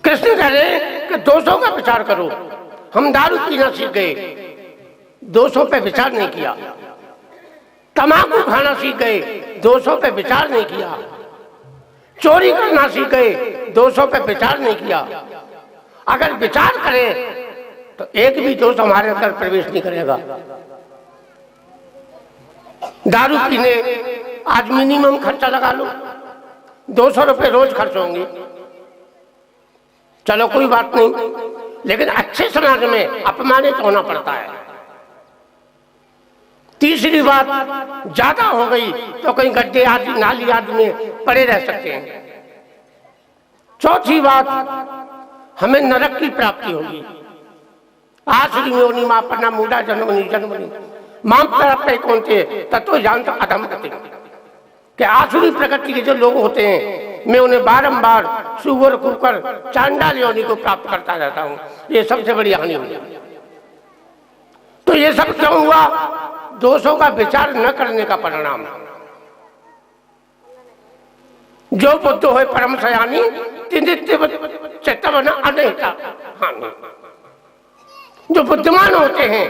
कृष्ण कह रहे कि दोषों का विचार करो। हम दारू पीना सीख गए, दोषों पे विचार नहीं किया। तंबाकू खाना सीख गए, दोषों पे विचार नहीं किया। चोरी करना सीख गए, दोषों पे विचार नहीं किया। अगर विचार करें तो एक भी दोष हमारे अंदर प्रवेश नहीं करेगा। दारू पीने आज मिनिमम खर्चा लगा लो, 200 रुपए रोज खर्च होंगे, चलो कोई बात नहीं, लेकिन अच्छे समाज में अपमानित होना पड़ता है। तीसरी बात, ज्यादा हो गई तो कहीं गड्ढे आदि नाली आदि में पड़े रह सकते हैं। चौथी बात, हमें नरक की प्राप्ति होगी। आसुरी योनि मां पन्ना मूढ़ा जन्मनि जन्मनि मां प्राप्त कौन थे तत्व जानता अधम गति। कि आसुरी प्रकृति के जो लोग होते हैं मैं उन्हें बारंबार सुअर कुकर चांडाल योनि को प्राप्त करता रहता हूँ। ये सबसे बड़ी हानि हुई। तो ये सब क्यों हुआ? दोषों का विचार न करने का परिणाम। जो बुद्ध हो परम सयानी चेतवन अनहिता हानि। जो बुद्धिमान होते हैं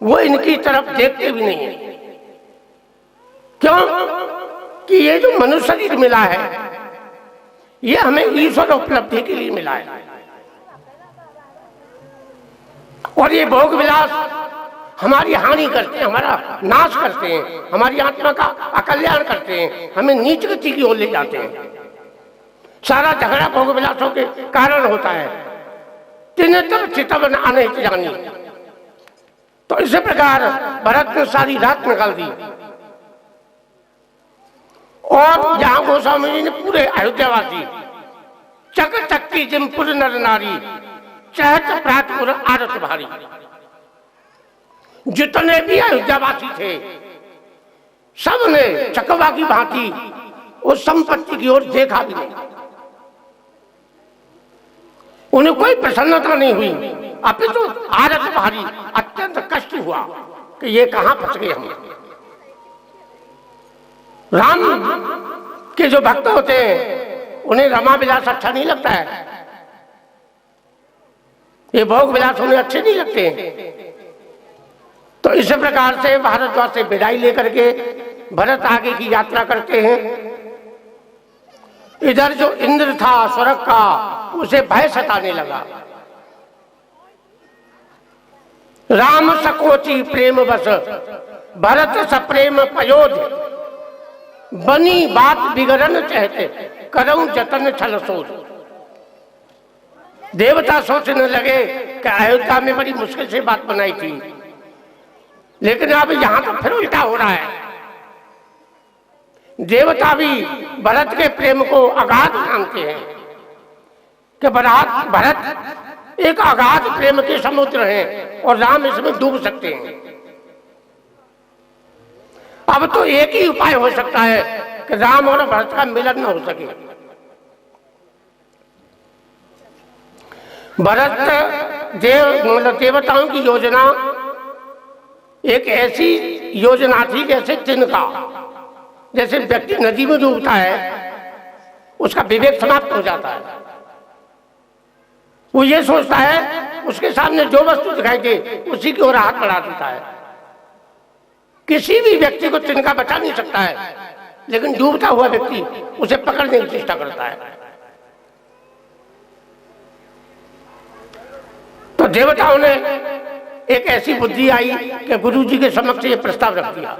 वो इनकी तरफ देखते भी नहीं है। क्यों? कि ये जो मनुष्य शरीर मिला है ये हमें ईश्वर उपलब्धि के लिए मिला है, और ये भोग विलास हमारी हानि करते हैं, हमारा नाश करते हैं, हमारी आत्मा का अकल्याण करते हैं, हमें नीच गति की ओर ले जाते हैं। सारा झगड़ा भोग विलासों के कारण होता है। तिन्हें तब चितवन अनहित जानी। तो इसी प्रकार भरत ने सारी रात निकाल दी, और जहां गोस्वामी जी ने पूरे अयोध्यावासी चक चक्की जिमपुर नर नारी चहत प्रातपुर आरत भारी, जितने भी अयोध्यावासी थे सबने चकवा की भांति उस संपत्ति की ओर देखा भी नहीं। उन्हें कोई प्रसन्नता नहीं हुई, अपितु तो आरत भारी, अत्यंत कष्ट हुआ कि ये कहां फंस गए हम। राम के जो भक्त होते हैं उन्हें रमा विलास अच्छा नहीं लगता है, ये भोग विलास उन्हें अच्छे नहीं लगते हैं। तो इस प्रकार से भारद्वाज से विदाई लेकर के भरत आगे की यात्रा करते हैं। इधर जो इंद्र था स्वर्ग का, उसे भय सताने लगा। राम सकोची प्रेम बस भरत सप्रेम पयोध, बनी बात बिगड़न चाहते करऊं जतन छल सोच। देवता सोचने लगे कि अयोध्या में बड़ी मुश्किल से बात बनाई थी, लेकिन अब यहां तो फिर उल्टा हो रहा है। देवता भी भरत के प्रेम को अगाध मानते हैं कि भरत एक अगाध प्रेम के समुद्र हैं और राम इसमें डूब सकते हैं। अब तो एक ही उपाय हो सकता है कि राम और भरत का मिलन न हो सके। भरत देवताओं की योजना एक ऐसी योजना थी जैसे तिनका, जैसे व्यक्ति नदी में डूबता है उसका विवेक समाप्त हो जाता है। वो ये सोचता है उसके सामने जो वस्तु दिखाई दे उसी की ओर हाथ बढ़ा देता है। किसी भी व्यक्ति को तिनका बचा नहीं सकता है, लेकिन डूबता हुआ व्यक्ति उसे पकड़ने की चेष्टा करता है। तो देवताओं ने एक ऐसी बुद्धि आई कि गुरु जी के समक्ष ये प्रस्ताव रख दिया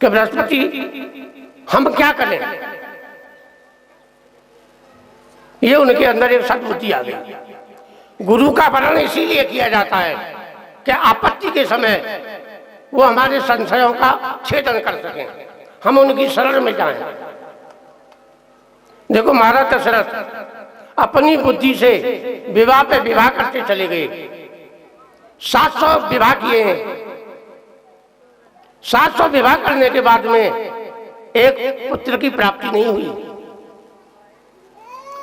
कि बृहस्पति हम क्या करें। ये उनके अंदर एक सद्बुद्धि आ गई। गुरु का वर्णन इसीलिए किया जाता है कि आपत्ति के समय वो हमारे संशयों का छेदन कर सकें, हम उनकी शरण में जाएं। देखो महाराज दशरथ अपनी बुद्धि से विवाह पे विवाह करते चले गए। 700 विवाह किए हैं। 700 विवाह करने के बाद में एक पुत्र की प्राप्ति नहीं हुई,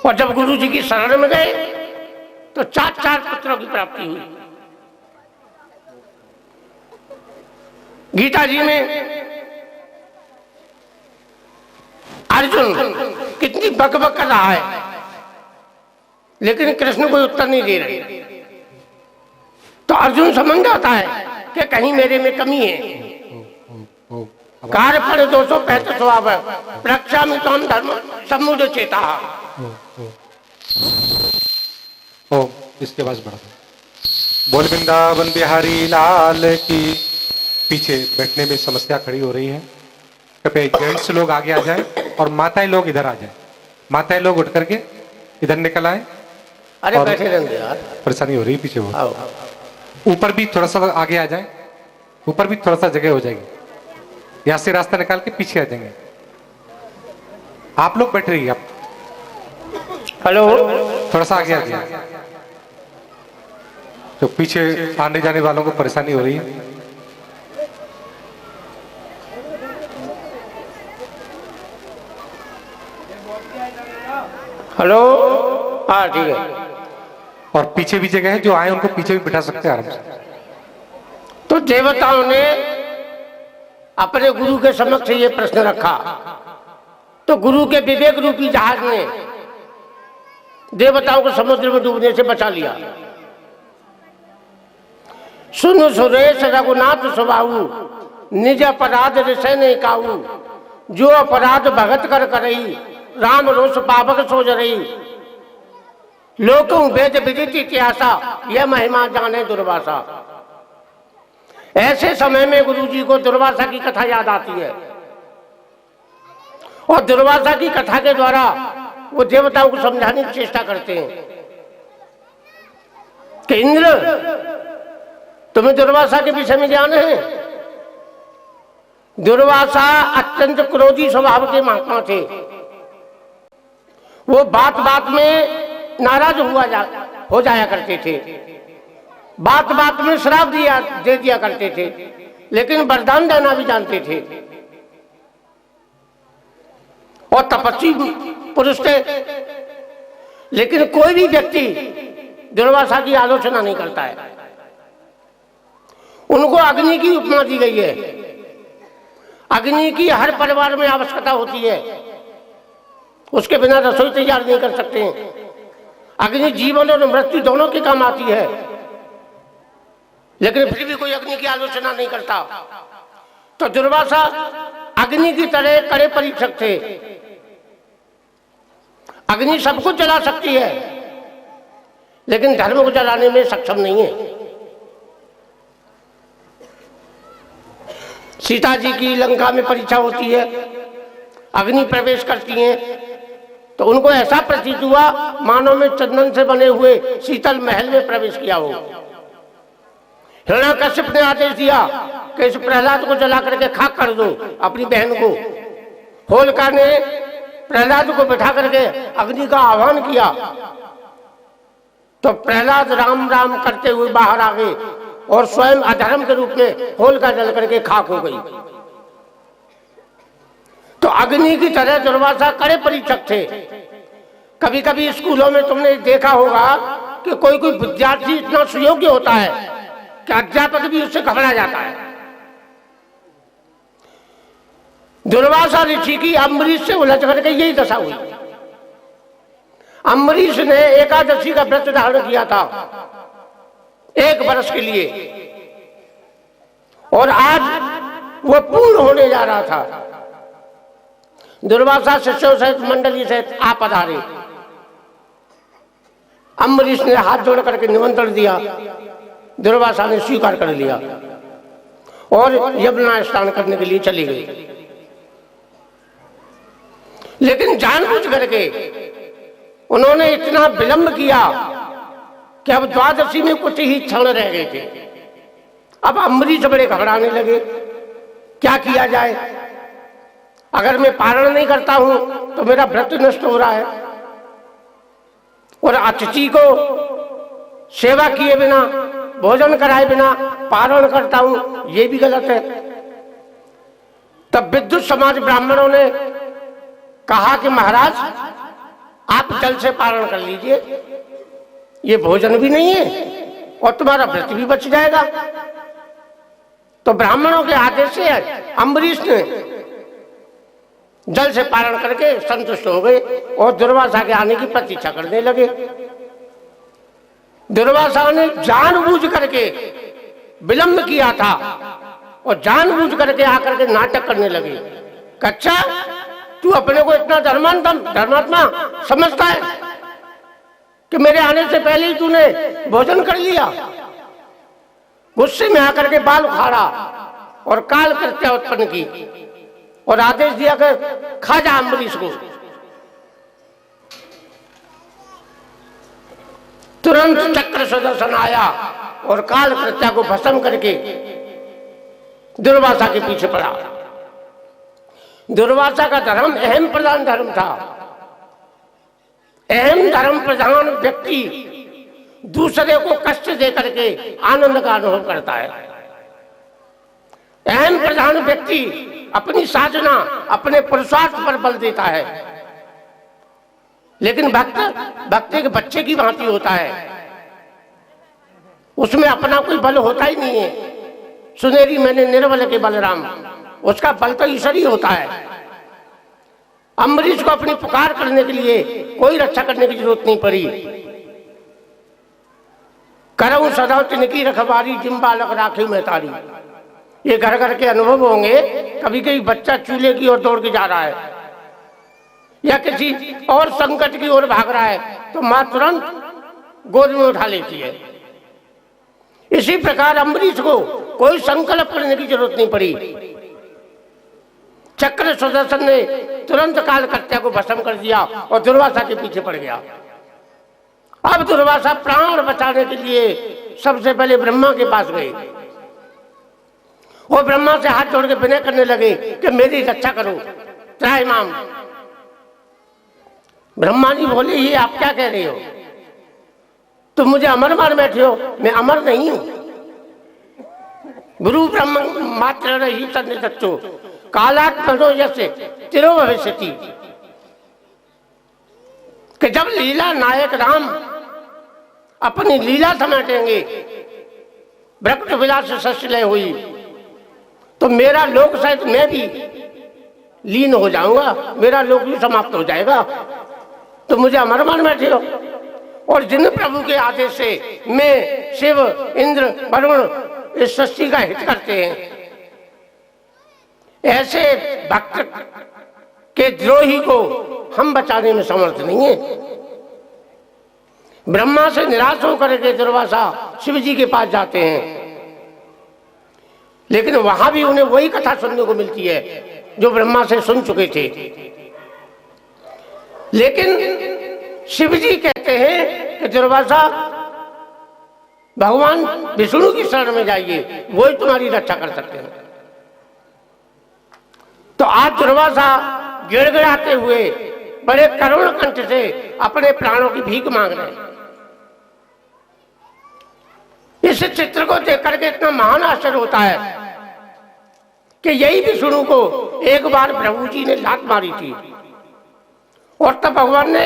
और जब गुरु जी की शरण में गए तो 4 पुत्रों की प्राप्ति हुई। गीता जी में अर्जुन कितनी बकबक कर रहा है, लेकिन कृष्ण कोई उत्तर नहीं दे रहे। तो अर्जुन समझ जाता है कि कहीं मेरे में कमी है। कार्य फल 265 स्वभाव रक्षा में तो हम धर्म समुद्र चेता। ओ इसके पास बढ़ा बोल वृंदावन बिहारी लाल की। पीछे बैठने में समस्या खड़ी हो रही है, कृपया जेंट्स लोग आगे आ जाएं और माताएं लोग इधर आ जाएं। माताएं लोग उठ करके इधर निकल आए। अरे बैठे रहेंगे यार, परेशानी हो रही है पीछे। वो ऊपर भी थोड़ा सा आगे आ जाए, ऊपर भी थोड़ा सा जगह हो जाएगी। यहां से रास्ता निकाल के पीछे आ जाएंगे। आप लोग बैठ रहिए। आप हेलो थोड़ा सा आगे आ जाइए, तो पीछे आने जाने वालों को परेशानी हो रही है। हेलो हाँ ठीक है। और पीछे भी जगह है, जो आए उनको पीछे भी बिठा सकते हैं आराम से। तो देवताओं ने अपने गुरु के समक्ष ये प्रश्न रखा, तो गुरु के विवेक रूपी जहाज ने देवताओं को समुद्र में डूबने से बचा लिया। सुन सुरेश रघुनाथ स्वभाऊ, निज अपराध ऋषय ने काऊ। जो अपराध भगत कर करई, राम रोष पावक सोज रही। लोकों वेद विदित इतिहासा, यह महिमा जाने दुर्वासा। ऐसे समय में गुरु जी को दुर्वासा की कथा याद आती है, और दुर्वासा की कथा के द्वारा वो देवताओं को समझाने की चेष्टा करते हैं कि इंद्र तुम्हें दुर्वासा के विषय में ज्ञान है। दुर्वासा अत्यंत क्रोधी स्वभाव के महात्मा थे। वो बात बात में नाराज हो जाया करते थे, बात बात में श्राप दे दिया करते थे, लेकिन वरदान देना भी जानते थे। और तपस्वी पुरुष थे, लेकिन कोई भी व्यक्ति दुर्वासा की आलोचना नहीं करता है। उनको अग्नि की उपमा दी गई है। अग्नि की हर परिवार में आवश्यकता होती है, उसके बिना रसोई तैयार नहीं कर सकते हैं। अग्नि जीवन और मृत्यु दोनों के काम आती है, लेकिन फिर भी कोई अग्नि की आलोचना नहीं करता। तो दुर्वासा अग्नि की तरह कड़े परीक्षक थे। अग्नि सबको जला सकती है, लेकिन धर्म को जलाने में सक्षम नहीं है। सीता जी की लंका में परीक्षा होती है, अग्नि प्रवेश करती है, तो उनको ऐसा प्रतीत हुआ मानो में चंदन से बने हुए शीतल महल में प्रवेश किया हो। हिरण्यकश्यप ने आदेश दिया कि इस प्रहलाद को जला करके खाक कर दो अपनी बहन को। होलिका ने प्रहलाद को बैठा करके अग्नि का आह्वान किया तो प्रहलाद राम राम करते हुए बाहर आ गए और स्वयं अधर्म के रूप में होलिका जल करके खाक हो गई। तो अग्नि की तरह दुर्वासा कड़े परीक्षक थे। कभी कभी स्कूलों में तुमने देखा होगा कि कोई कोई विद्यार्थी इतना सुयोग्य होता है कि अध्यापक भी उससे घबरा जाता है। दुर्वासा ऋषि की अम्बरीश से उलझ करके यही दशा हुई। अम्बरीश ने एकादशी का व्रत धारण किया था 1 वर्ष के लिए और आज वो पूर्ण होने जा रहा था। दुर्वासा शिष्यों सहित मंडली सहित आ पधारे। अम्बरीश ने हाथ जोड़ करके निमंत्रण दिया। दुर्वासा ने स्वीकार कर लिया और यमुना स्नान करने के लिए चली गई। लेकिन जानबूझ करके उन्होंने इतना विलंब किया कि अब द्वादशी में कुछ ही क्षण रह गए थे। अब अम्बरीश बड़े घबराने लगे, क्या किया जाए? अगर मैं पारण नहीं करता हूं तो मेरा व्रत नष्ट हो रहा है और अतिथि को सेवा किए बिना, भोजन कराए बिना पारण करता हूं, ये भी गलत है। तब विद्युत समाज ब्राह्मणों ने कहा कि महाराज आप जल से पारण कर लीजिए, ये भोजन भी नहीं है और तुम्हारा व्रत भी बच जाएगा। तो ब्राह्मणों के आदेश से अम्बरीश ने जल से पारण करके संतुष्ट हो गए और दुर्वासा के आने की प्रतीक्षा करने लगे। दुर्वासा ने जानबूझ करके विलंब किया था और जानबूझ करके आकर के नाटक करने लगे। कच्चा तू अपने को इतना धर्मात्मा समझता है कि मेरे आने से पहले ही तूने भोजन कर लिया। गुस्से में आकर के बाल उखाड़ा और काल कृत्या उत्पन्न की और आदेश दिया कि खा जा अम्बरीश को। तुरंत चक्र सुदर्शन आया और काल कृत्या को भस्म करके दुर्वासा के पीछे पड़ा। दुर्वासा का धर्म अहम प्रधान धर्म था। अहम धर्म प्रधान व्यक्ति दूसरे को कष्ट दे करके आनंद का अनुभव करता है। अहम प्रधान व्यक्ति अपनी साधना, अपने पुरुषार्थ पर बल देता है। लेकिन भक्त के बच्चे की भांति होता है, उसमें अपना कोई बल होता ही नहीं है। सुनेरी मैंने निर्बल के बलराम, उसका बल तो ईश्वर ही होता है। अम्बरीश को अपनी पुकार करने के लिए कोई रक्षा करने की जरूरत नहीं पड़ी। करऊं सदा तिनकी रखवारी, जिम बालक राखी में तारी। ये घर घर के अनुभव होंगे। कभी कभी बच्चा चूल्हे की ओर दौड़ के जा रहा है या किसी और संकट की ओर भाग रहा है तो मां तुरंत गोद में उठा लेती है। इसी प्रकार अम्बरीश को कोई संकल्प करने की जरूरत नहीं पड़ी। चक्र सुदर्शन ने तुरंत काल कृत्या को भस्म कर दिया और दुर्वासा के पीछे पड़ गया। अब दुर्वासा प्राण बचाने के लिए सबसे पहले ब्रह्मा के पास गए और ब्रह्मा से हाथ जोड़ के विनय करने लगे कि मेरी रक्षा करो, त्राहिमाम। ब्रह्मा जी बोले, ये आप क्या कह रहे हो? तुम मुझे अमर मान बैठे हो, मैं अमर नहीं हूं। गुरु ब्रह्म मात्र ही सन्निधत्तो कालात्मनो यस्य तिरो भविष्यति। कि जब लीला नायक राम अपनी लीला समेटेंगे, भ्रक्त विलास सस्लय हुई, तो मेरा लोक सहित मैं भी लीन हो जाऊंगा, मेरा लोक भी समाप्त हो जाएगा। तो मुझे अमर मान बैठे हो। और जिन प्रभु के आदेश से मैं, शिव, इंद्र, वरुण इस सृष्टि का हित करते हैं, ऐसे भक्त के द्रोही को हम बचाने में समर्थ नहीं है। ब्रह्मा से निराश होकर के दुर्वासा शिव जी के पास जाते हैं, लेकिन वहां भी उन्हें वही कथा सुनने को मिलती है जो ब्रह्मा से सुन चुके थे। लेकिन शिव जी कहते हैं कि दुर्वासा भगवान विष्णु की शरण में जाइए, वो ही तुम्हारी रक्षा कर सकते हैं। तो आज दुर्वासा गिड़गिड़ाते हुए बड़े करुण कंठ से अपने प्राणों की भीख मांग रहे हैं। इस चित्र को देख करके इतना महान आश्चर्य होता है कि यही विष्णु को एक बार प्रभु जी ने लात मारी थी और तब भगवान ने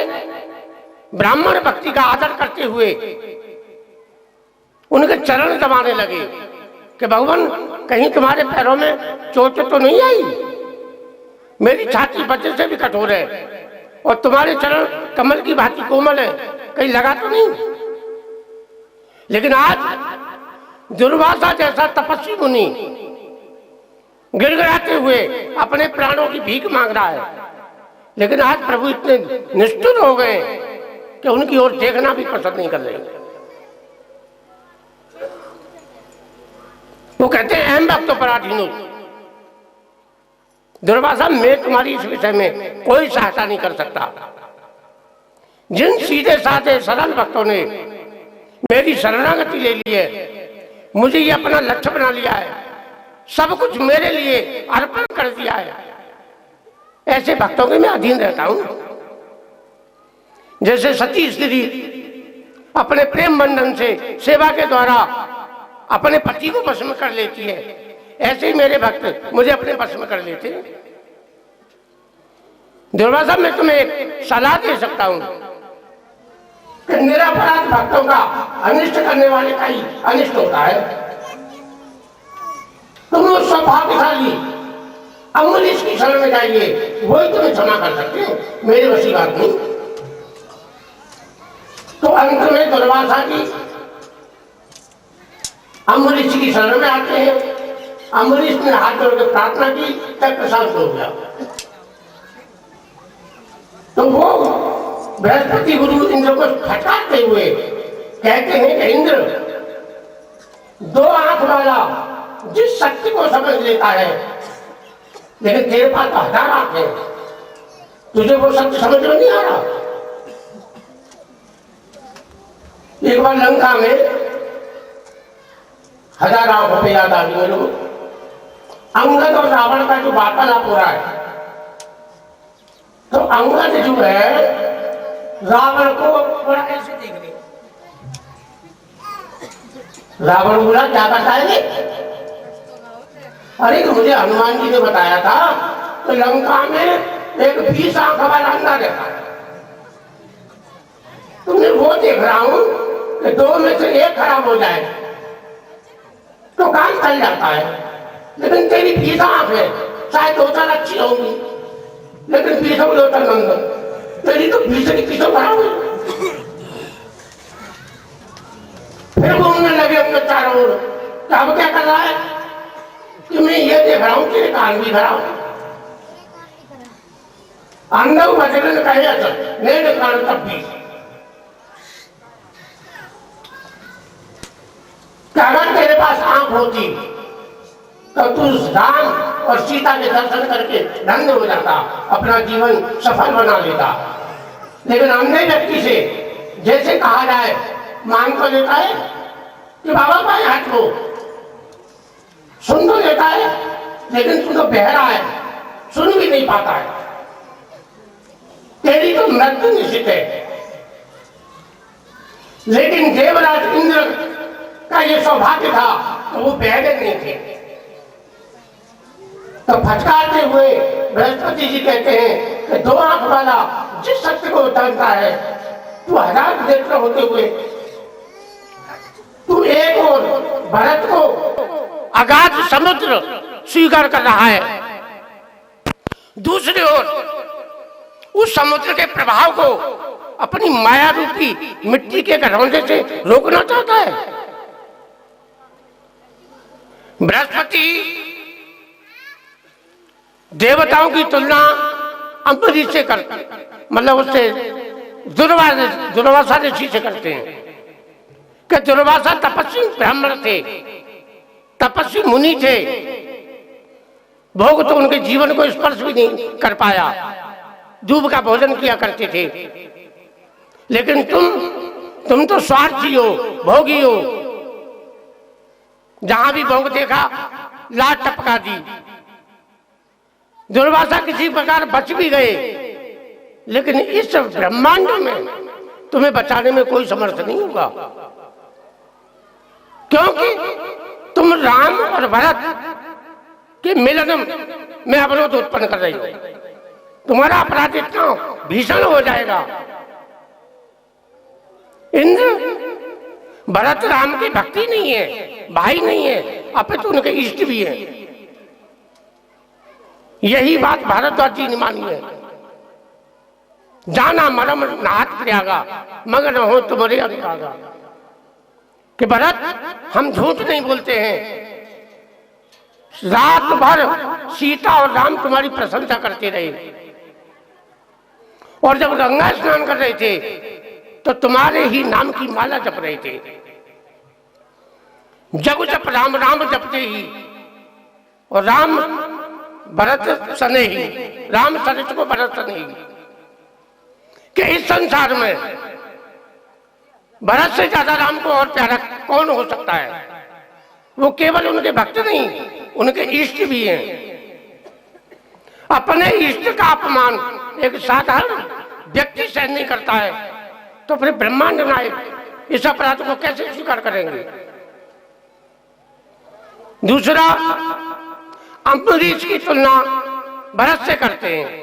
ब्राह्मण भक्ति का आदर करते हुए उनके चरण दबाने लगे कि भगवान कहीं तुम्हारे पैरों में चोट तो नहीं आई, मेरी छाती बच्चे से भी कठोर है और तुम्हारे चरण कमल की भांति कोमल है, कहीं लगा तो नहीं। लेकिन आज दुर्वासा जैसा तपस्वी मुनि गिड़गिड़ाते हुए अपने प्राणों की भीख मांग रहा है, लेकिन आज प्रभु इतने निष्ठुर हो गए कि उनकी ओर देखना भी पसंद नहीं कर रहे। वो कहते हैं अहम भक्तों पराधीनो, दुर्वासा मैं तुम्हारी इस विषय में कोई सहायता नहीं कर सकता। जिन सीधे साधे सरल भक्तों ने मेरी शरणागति ले ली है, मुझे ये अपना लक्ष्य बना लिया है, सब कुछ मेरे लिए अर्पण कर दिया है, ऐसे भक्तों के मैं अधीन रहता हूं। जैसे सती स्त्री अपने प्रेम बंधन से सेवा के द्वारा अपने पति को वश में कर लेती है, ऐसे ही मेरे भक्त मुझे अपने वश में कर लेते हैं। दुर्वासा मैं तुम्हें एक सलाह दे सकता हूं कि निरपराध भक्तों का अनिष्ट करने वाले का ही अनिष्ट होता है। तुम उस सौभाग्यशाली अम्बरीश की शरण में जाइए, वही तुम्हें क्षमा कर सकते हो, मेरे वशी बात नहीं। तो अंत में दुर्वासा जी अम्बरीश की शरण में आते हैं। अम्बरीश ने हाथ जोड़ के प्रार्थना की, तब प्रशांत हो गया। तो वो बृहस्पति गुरु इंद्र को फटकारते हुए कहते हैं कि इंद्र, दो आंख वाला जिस शक्ति को समझ लेता है, लेकिन तेरे पास तो 1000 आंख है, तुझे वो शक्ति समझ में नहीं आ रहा। एक बार लंका में 1000 आंखों पे याद आ गई मेरे को, अंगद और रावण का जो वार्तालाप हो रहा है, तो अंगद जो है रावण को बड़ा ऐसे देख रहे। रावण बोला क्या बताएंगे? अरे तो मुझे हनुमान जी ने बताया था तो लंका में एक 20 आंख वाला अंधा रहता है, तुमने वो देख रहा हूं कि 2 में से 1 खराब हो जाए तो काम चल जाता है, लेकिन तेरी 20 आंख है, शायद 2-4 अच्छी होंगी, लेकिन 20 नंबर तेरी तो 20 की 20 खराब है। फिर घूमने लगे अपने चारों ओर, अब क्या कर रहा है कि मैं ये देख रहा हूं तेरे कान भी खराब है। अंधव बचने ने कहे असल मेरे कान तब भी, अगर तेरे पास आंख होती तो तू राम और सीता के दर्शन करके धन्य हो जाता, अपना जीवन सफल बना लेता। लेकिन अंधे व्यक्ति से जैसे कहा जाए मान तो लेता है कि बाबा भाई हाथ को सुन तो लेता है, लेकिन तू तो बहरा है, सुन भी नहीं पाता है, तेरी तो मृत्यु निश्चित है। लेकिन देवराज इंद्र का ये सौभाग्य था तो वो बहरे नहीं थे। तो फटकारते हुए बृहस्पति जी कहते हैं कि 2 आंख वाला जिस शक्ति को जानता है, तू 1000 नेत्र होते हुए तू एक और भरत को अगाध समुद्र स्वीकार कर रहा है, दूसरी ओर उस समुद्र के प्रभाव को अपनी माया रूपी मिट्टी के घरौंदे से रोकना चाहता है। बृहस्पति देवताओं की तुलना अम्बरीश से करते, मतलब उससे दुर्वासा ऋषि से करते हैं कि दुर्वासा तपस्वी ब्राह्मण थे, तपस्वी मुनि थे, भोग तो उनके जीवन को स्पर्श भी नहीं कर पाया, दूब का भोजन किया करते थे। लेकिन तुम तो स्वार्थी हो, भोगी हो। जहां भी भोग देखा लात टपका दी। दुर्वासा किसी प्रकार बच भी गए, लेकिन इस ब्रह्मांड में तुम्हें बचाने में कोई समर्थ नहीं होगा, क्योंकि तुम राम और भरत के मिलन में अवरोध उत्पन्न कर रही हो। तुम्हारा अपराध इतना भीषण हो जाएगा। इंद्र भरत राम की भक्ति नहीं है, भाई नहीं है, अपितु उनके इष्ट भी है। यही बात भारद्वाज जी ने मानी है। जाना मरम नाहत प्रयागा, मगर हो तुम्हारे अनुरागा। कि भरत, हम झूठ नहीं बोलते हैं। रात भर सीता और राम तुम्हारी प्रशंसा करते रहे, और जब गंगा स्नान कर रहे थे तो तुम्हारे ही नाम की माला जप रहे थे। जग जप राम राम जपते ही, और राम भरत सने ही, राम सरित को भरत सने ही। कि इस संसार में भरत से ज्यादा राम को और प्यारा कौन हो सकता है। वो केवल उनके भक्त नहीं, उनके इष्ट भी हैं। अपने इष्ट का अपमान एक साधारण व्यक्ति सहन नहीं करता है, तो फिर ब्रह्मांड नायक इस अपराध को कैसे स्वीकार करेंगे। दूसरा, अम्बरीश की तुलना भरत से करते हैं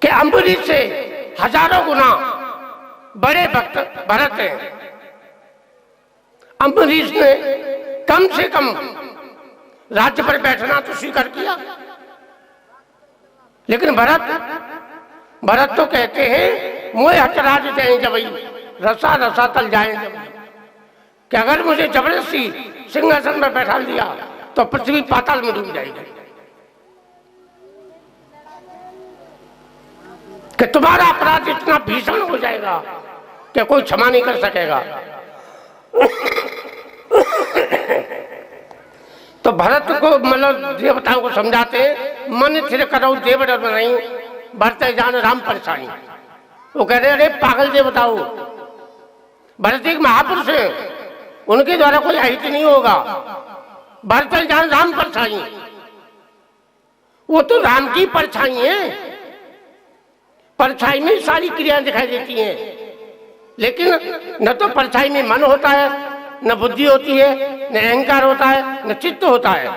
कि अम्बरीश से हजारों गुना बड़े भक्त भरत हैं। अम्बरीश ने कम से कम राज्य पर बैठना तो स्वीकार किया, लेकिन भरत तो कहते हैं मोह हटराज जाए जब रसा रसा तल जाए जब, कि अगर मुझे जबरदस्ती सिंहासन पर बैठा दिया तो पृथ्वी पाताल में डूब जाएगी। कि तुम्हारा अपराध इतना भीषण हो जाएगा कि कोई क्षमा नहीं कर सकेगा। तो भरत को मतलब देवताओं को समझाते, मन थिर करो देव डर नहीं, भरत जान राम परेशानी। वो कह रहे अरे पागल देवताओं, भरत एक महापुरुष है, उनके द्वारा कोई अहित नहीं होगा। भरत जान राम परछाई, वो तो राम की परछाई है। परछाई में सारी क्रियाएं दिखाई देती हैं, लेकिन न तो परछाई में मन होता है, न बुद्धि होती है, न अहंकार होता है, न चित्त होता है।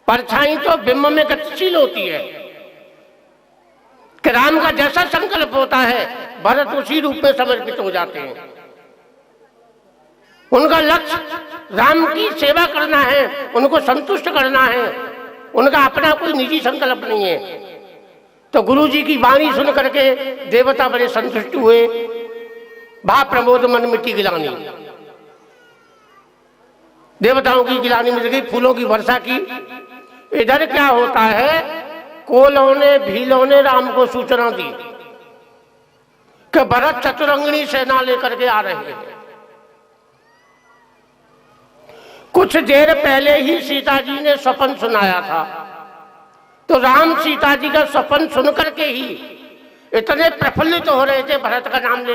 परछाई तो बिंब में गतिशील होती है। कि राम का जैसा संकल्प होता है, भरत उसी रूप में समर्पित हो जाते हैं। उनका लक्ष्य राम की सेवा करना है, उनको संतुष्ट करना है, उनका अपना कोई निजी संकल्प नहीं है। तो गुरु जी की वाणी सुन करके देवता बड़े संतुष्ट हुए। भा प्रमोद मन मिट्टी गिलानी, देवताओं की गिलानी मिल गई, फूलों की वर्षा की। इधर क्या होता है, कोलों ने भीलों ने राम को सूचना दी कि भरत चतुरंगनी सेना लेकर के आ रहे हैं। कुछ देर पहले ही सीता जी ने स्वप्न सुनाया था, तो राम सीता जी का स्वप्न सुन करके ही इतने प्रफुल्लित हो रहे थे भरत का नाम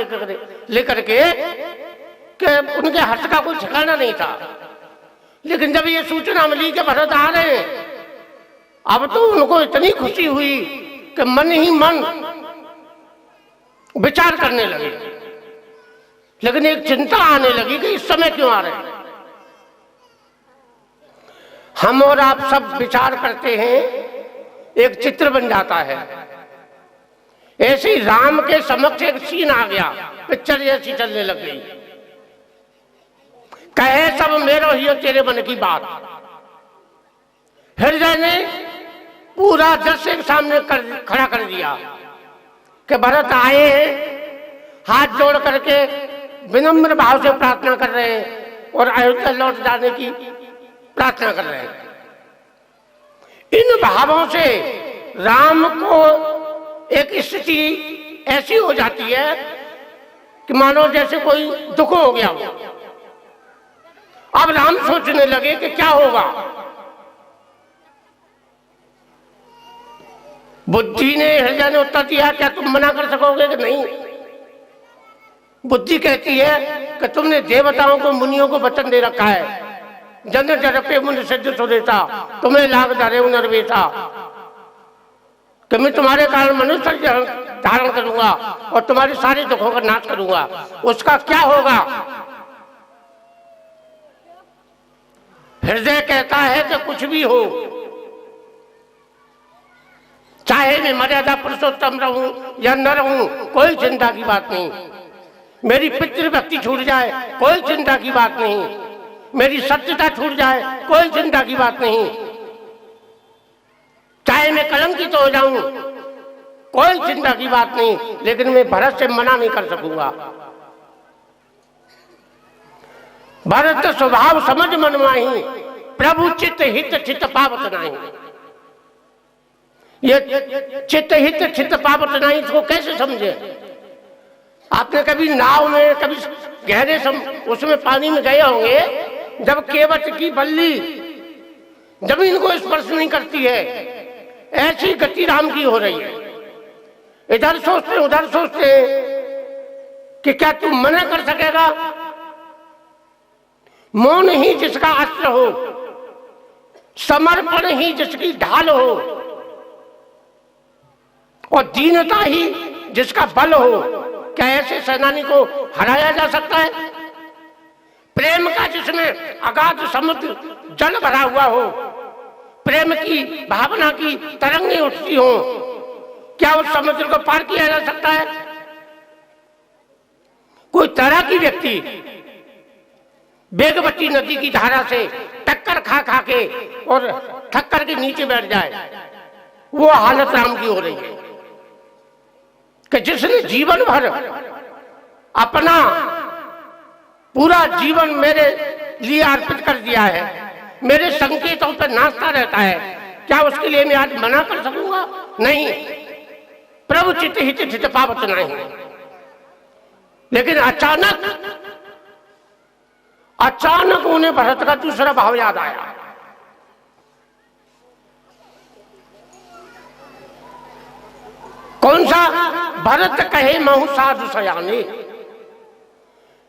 लेकर के कि उनके हर्ष का कोई ठिकाना नहीं था। लेकिन जब ये सूचना मिली कि भरत आ रहे हैं, अब तो उनको इतनी खुशी हुई कि मन ही मन विचार करने लगे। लेकिन एक चिंता आने लगी कि इस समय क्यों आ रहे हैं। हम और आप सब विचार करते हैं, एक चित्र बन जाता है। ऐसे ही राम के समक्ष एक सीन आ गया, पिक्चर जैसी चलने लग गई। कहे सब मेरो ही तेरे मन की बात। हृदय ने पूरा दृश्य के सामने खड़ा कर दिया कि भरत आए हैं, हाथ जोड़ करके विनम्र भाव से प्रार्थना कर रहे हैं और अयोध्या लौट जाने की प्रार्थना कर रहे हैं। इन भावों से राम को एक स्थिति ऐसी हो जाती है कि मानो जैसे कोई दुख हो गया हो। अब राम सोचने लगे कि क्या होगा। बुद्धि ने, हृदय ने उत्तर दिया, क्या तुम मना कर सकोगे कि नहीं? बुद्धि कहती है कि तुमने देवताओं को, मुनियों को वचन दे रखा है, जन जरपे मुनि सिद्ध सो देता, तुम्हें लाग धरे नरवेता, कि मैं तुम्हारे कारण मनुष्य धारण करूंगा और तुम्हारे सारे दुखों का नाश करूंगा। उसका क्या होगा? हृदय कहता है कि कुछ भी हो, चाहे मैं मर्यादा पुरुषोत्तम रहूं या न रहूं, कोई चिंता की बात नहीं। मेरी पितृभक्ति छूट जाए, कोई चिंता की बात नहीं। मेरी सत्यता छूट जाए, कोई चिंता की बात नहीं। चाहे मैं कलंकित हो जाऊं, कोई चिंता की बात नहीं, लेकिन मैं भरत से मना नहीं कर सकूंगा। भरत स्वभाव समझ मन माही, प्रभु चित्त हित चित्त पावत नहीं। ये चित्त हित चित्त पावत नहीं, इसको कैसे समझे? आपने कभी नाव में, कभी गहरे उसमें पानी में गए होंगे, जब केवट की बल्ली जमीन को स्पर्श नहीं करती है, ऐसी गति राम की हो रही है। इधर सोचते उधर सोचते कि क्या तू मना कर सकेगा? मौन ही जिसका अस्त्र हो, समर्पण ही जिसकी ढाल हो, और दीनता ही जिसका बल हो, क्या ऐसे सेनानी को हराया जा सकता है? प्रेम का जिसमें अगाध समुद्र जल भरा हुआ हो, प्रेम की भावना की तरंगें उठती हो, क्या उस समुद्र को पार किया जा सकता है? कोई तैराकी व्यक्ति बेगवती नदी की धारा से टक्कर खा खा के और थक्कर के नीचे बैठ जाए, वो हालत राम की हो रही है कि जिसने जीवन भर अपना पूरा जीवन मेरे लिए अर्पित कर दिया है, मेरे संकेतों पर नाचता रहता है, क्या उसके लिए मैं आज मना कर सकूंगा? नहीं। प्रभु चित्त हित चित्त पावत नहीं। लेकिन अचानक उन्हें भरत का दूसरा भाव याद आया। कौन सा? भरत कहे महु साधु सयाने।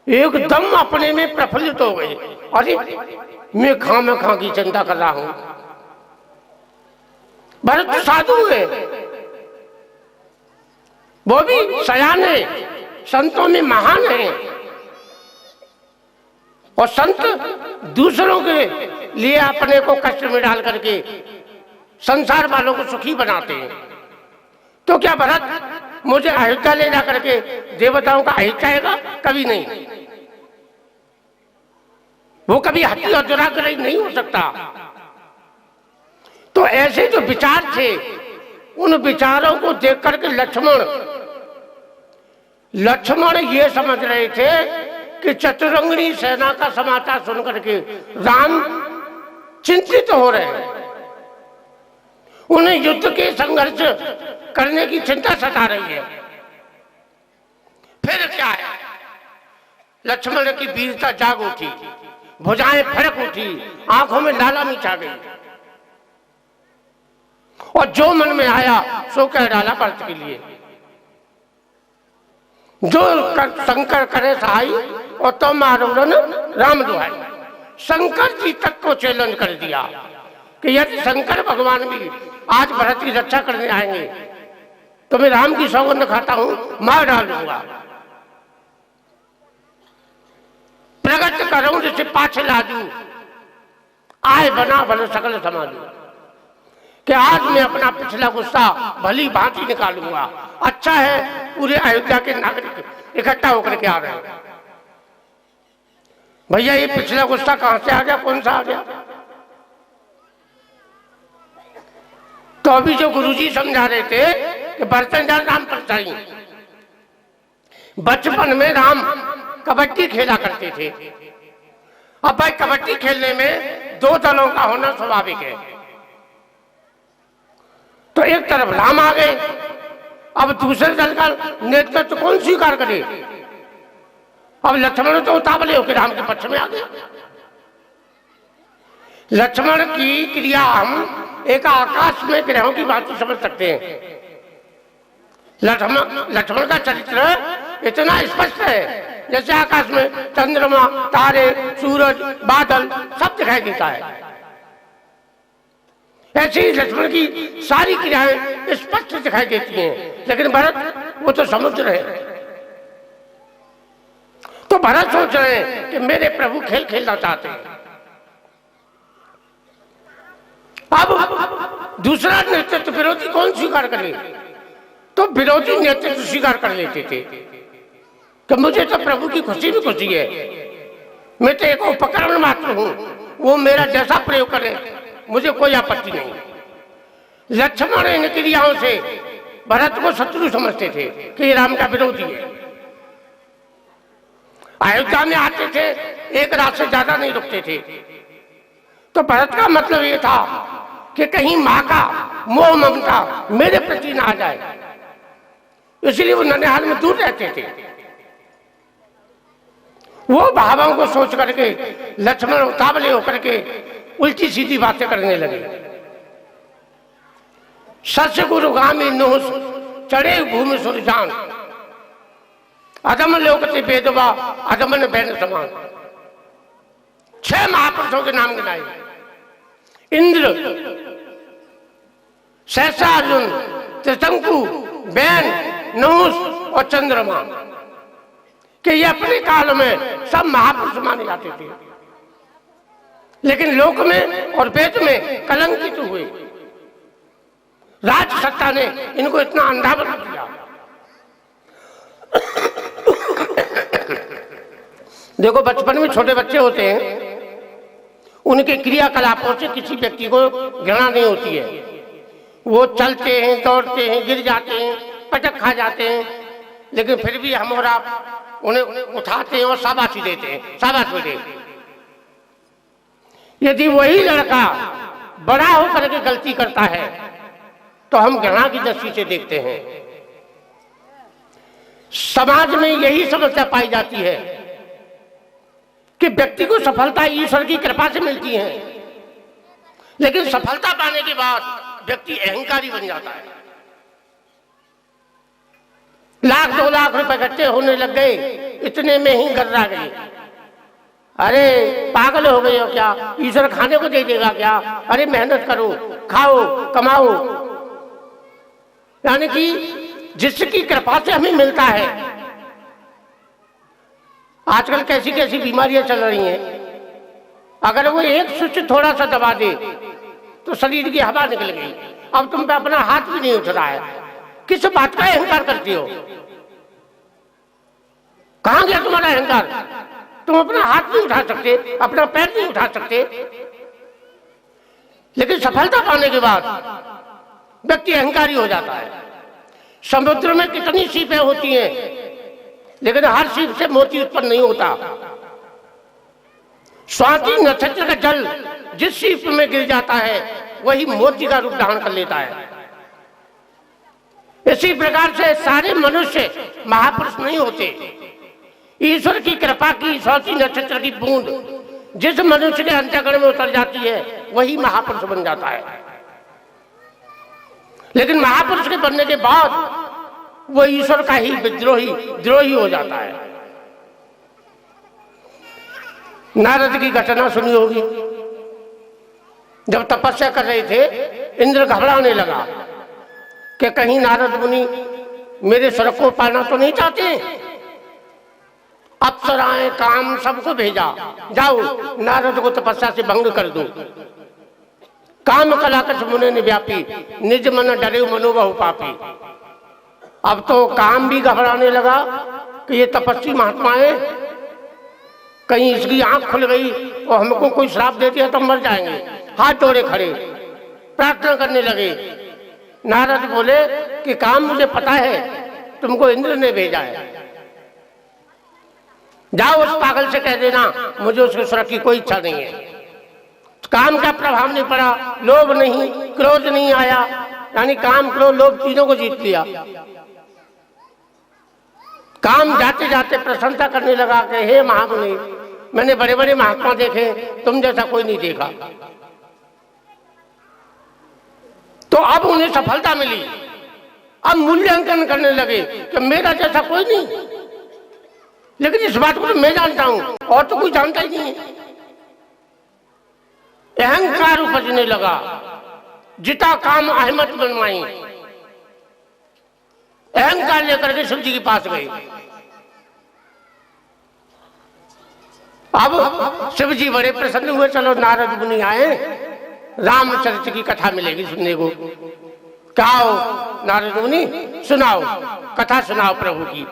एकदम अपने में प्रफुल्लित हो गए। अरे मैं खामखा की चिंता कर रहा हूं, भरत साधु है, वो भी सयाने, संतों में महान है, और संत दूसरों के लिए अपने को कष्ट में डाल करके संसार वालों को सुखी बनाते हैं। तो क्या भरत मुझे अयोध्या ले जा करके देवताओं का हित चाहेगा? कभी नहीं। वो कभी हत्या और दुराग्रही नहीं हो सकता। तो ऐसे जो विचार थे, उन विचारों को देख करके लक्ष्मण ये समझ रहे थे कि चतुरंगिणी सेना का समाचार सुनकर के राम चिंतित हो रहे हैं, उन्हें युद्ध के संघर्ष करने की चिंता सता रही है। फिर क्या है? लक्ष्मण की वीरता जाग उठी, भुजाएं फड़क उठी, आंखों में लालामी छा गई, और जो मन में आया सो कह डाला भरत के लिए। जो शंकर करे सहाई और तो मारोड़न राम दुहाई। शंकर जी तक को चैलेंज कर दिया कि यदि शंकर भगवान भी आज भरत की रक्षा करने आएंगे तो मैं राम की सौगंध खाता हूं, मार डाल दूंगा। प्रगट करूं जिसे पाछे लाजू, आए बना भले सकल समाजू, कि आज मैं अपना पिछला गुस्सा भली भांति निकालूंगा। अच्छा है पूरे अयोध्या के नागरिक इकट्ठा होकर के आ रहे हैं। भैया ये पिछला गुस्सा कहां से आ गया? कौन सा आ गया? तो अभी जो गुरुजी समझा रहे थे कि बर्तन जान राम परछाई, बचपन में राम कबड्डी खेला करते थे। अब भाई कबड्डी खेलने में दो दलों का होना स्वाभाविक है। तो एक तरफ राम आ गए, अब दूसरे दल का नेतृत्व कौन स्वीकार करे? अब लक्ष्मण तो उतावले होकर राम के पक्ष में आ गए। लक्ष्मण की क्रिया हम एक आकाश में ग्रहों की बात समझ सकते हैं। लक्ष्मण का चरित्र इतना स्पष्ट है जैसे आकाश में चंद्रमा, तारे, सूरज, बादल सब दिखाई देता है। ऐसे ही लक्ष्मण की सारी क्रियाएं स्पष्ट दिखाई देती हैं। लेकिन भरत वो तो समुद्र है। तो भरत सोच रहे हैं कि मेरे प्रभु खेल खेलना चाहते हैं। अब दूसरा नेतृत्व विरोधी कौन स्वीकार करे? तो विरोधी नेतृत्व स्वीकार कर लेते थे कि मुझे तो प्रभु की खुशी भी खुशी है, मैं तो एक उपकरण मात्र हूं, वो मेरा जैसा प्रयोग करे मुझे कोई आपत्ति नहीं। लक्ष्मण इन क्रियाओं से भरत को शत्रु समझते थे कि ये राम का विरोधी है। अयोध्या में आते थे, एक रात से ज्यादा नहीं रुकते थे। तो भरत का मतलब ये था कि कहीं मां का मोह ममता मेरे प्रति ना आ जाए, इसलिए वो ननिहाल में दूर रहते थे। वो भावों को सोच करके लक्ष्मण उतावले होकर के उल्टी सीधी बातें करने लगे। सच गुरुगामी नोस चढ़े भूमि सुरजान, अदम लोकते वेदवा अदमन बैन समान। 6 महापुरुषों के नाम गिनाए, इंद्र, सहसा अर्जुन, त्रिशंकु, बैन, नहुस और चंद्रमा कि ये अपने काल में सब महापुरुष माने जाते थे, लेकिन लोक में और वेद में कलंकित हुए। राज सत्ता ने इनको इतना अंधा बना दिया। देखो, बचपन में छोटे बच्चे होते हैं, उनके क्रियाकलापों से किसी व्यक्ति को घृणा नहीं होती है। वो चलते हैं, दौड़ते हैं, गिर जाते हैं, पटक खा जाते हैं, लेकिन फिर भी हम और आप उन्हें उठाते हैं और शाबाशी देते हैं, शाबाश बेटे। यदि वही लड़का बड़ा होकर के गलती करता है तो हम घृणा की दृष्टि से देखते हैं। समाज में यही समस्या पाई जाती है कि व्यक्ति को सफलता ईश्वर की कृपा से मिलती है, लेकिन सफलता पाने के बाद व्यक्ति अहंकारी बन जाता है। 1,00,000-2 लाख रुपए इकट्ठे होने लग गए, इतने में ही गर्रा गई। अरे पागल हो गए हो क्या? ईश्वर खाने को दे देगा क्या? अरे मेहनत करो, खाओ, कमाओ। यानी कि जिसकी कृपा से हमें मिलता है। आजकल कैसी कैसी बीमारियां चल रही हैं, अगर वो एक स्विच थोड़ा सा दबा दे तो शरीर की हवा निकल गई। अब तुम पे अपना हाथ भी नहीं उठ रहा है, किस बात का अहंकार करती हो? कहां गया तुम्हारा अहंकार? तुम अपना हाथ नहीं उठा सकते, अपना पैर नहीं उठा सकते, लेकिन सफलता पाने के बाद व्यक्ति अहंकारी हो जाता है। समुद्र में कितनी सीपें होती हैं, लेकिन हर सीप से मोती उत्पन्न नहीं होता। स्वाति नक्षत्र का जल जिस सीप में गिर जाता है वही मोती का रूप धारण कर लेता है। इसी प्रकार से सारे मनुष्य महापुरुष नहीं होते। ईश्वर की कृपा की स्वाति नक्षत्र की बूंद जिस मनुष्य के अंतःकरण में उतर जाती है वही महापुरुष बन जाता है। लेकिन महापुरुष के बनने के बाद वो ईश्वर का ही द्रोही हो जाता है। नारद की घटना सुनी होगी। जब तपस्या कर रहे थे, इंद्र घबराने लगा कि कहीं नारद मुनि मेरे स्वर्ग को पाना तो नहीं चाहते। अप्सराएं, काम सबको भेजा, जाओ नारद को तपस्या से भंग कर दो। काम कलाकश मुने ने व्यापी, निज मन डरे मनो बहु पापी। अब तो काम भी घबराने लगा कि ये तपस्वी महात्मा है, कहीं इसकी आंख खुल गई और हमको कोई श्राप दे दिया तो मर जाएंगे। हाथ जोड़े खड़े प्रार्थना करने लगे। नारद बोले कि काम मुझे पता है, तुमको इंद्र ने भेजा है, जाओ उस पागल से कह देना मुझे उसके स्वर्ग की कोई इच्छा नहीं है। काम का प्रभाव नहीं पड़ा, लोभ नहीं, क्रोध नहीं आया, यानी काम, क्रोध, लोभ तीनों को जीत लिया। काम जाते जाते प्रशंसा करने लगा कि हे महामुनि, मैंने बड़े बड़े महात्मा देखे, तुम जैसा कोई नहीं देखा। तो अब उन्हें सफलता मिली, अब मूल्यांकन करने लगे कि मेरा जैसा कोई नहीं। लेकिन इस बात को तो मैं जानता हूं, और तो कोई जानता ही नहीं है। अहंकार उपजने लगा, जिता काम अहमत बनवाई। अहंकार लेकर के शिव जी के पास गए। अब शिव जी बड़े प्रसन्न हुए, चलो नारद मुनि आए, रामचरित्र की कथा मिलेगी सुनने को। क्या हो नारद मुनि, सुनाओ कथा, सुनाओ प्रभु की।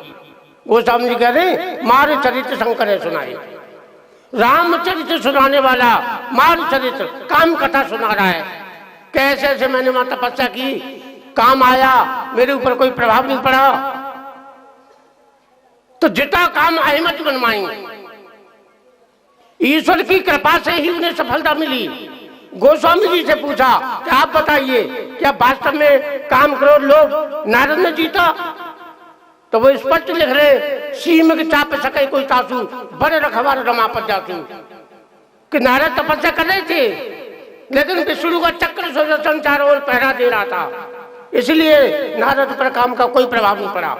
गोस्वामी जी कह रहे मार चरित्र शंकर है सुनाए। रामचरित्र सुनाने वाला मार चरित्र काम कथा सुना रहा है। कैसे ऐसे मैंने वहां तपस्या की, काम आया, मेरे ऊपर कोई प्रभाव नहीं पड़ा, तो जितना काम अहमत बनवाई। ईश्वर की कृपा से ही उन्हें सफलता मिली। गोस्वामी जी से पूछा कि आप बताइए, क्या वास्तव में काम क्रोध लोभ नारद ने जीता? तो वो स्पष्ट लिख रहे, सीम के चाप सके कोई तासु, बड़े रखवार रमापत जातु। कि नारद तपस्या कर रहे थे, लेकिन विष्णु का चक्र सुदर्शन चारों ओर पहरा दे रहा था, इसलिए नारद पर काम का कोई प्रभाव नहीं पड़ा।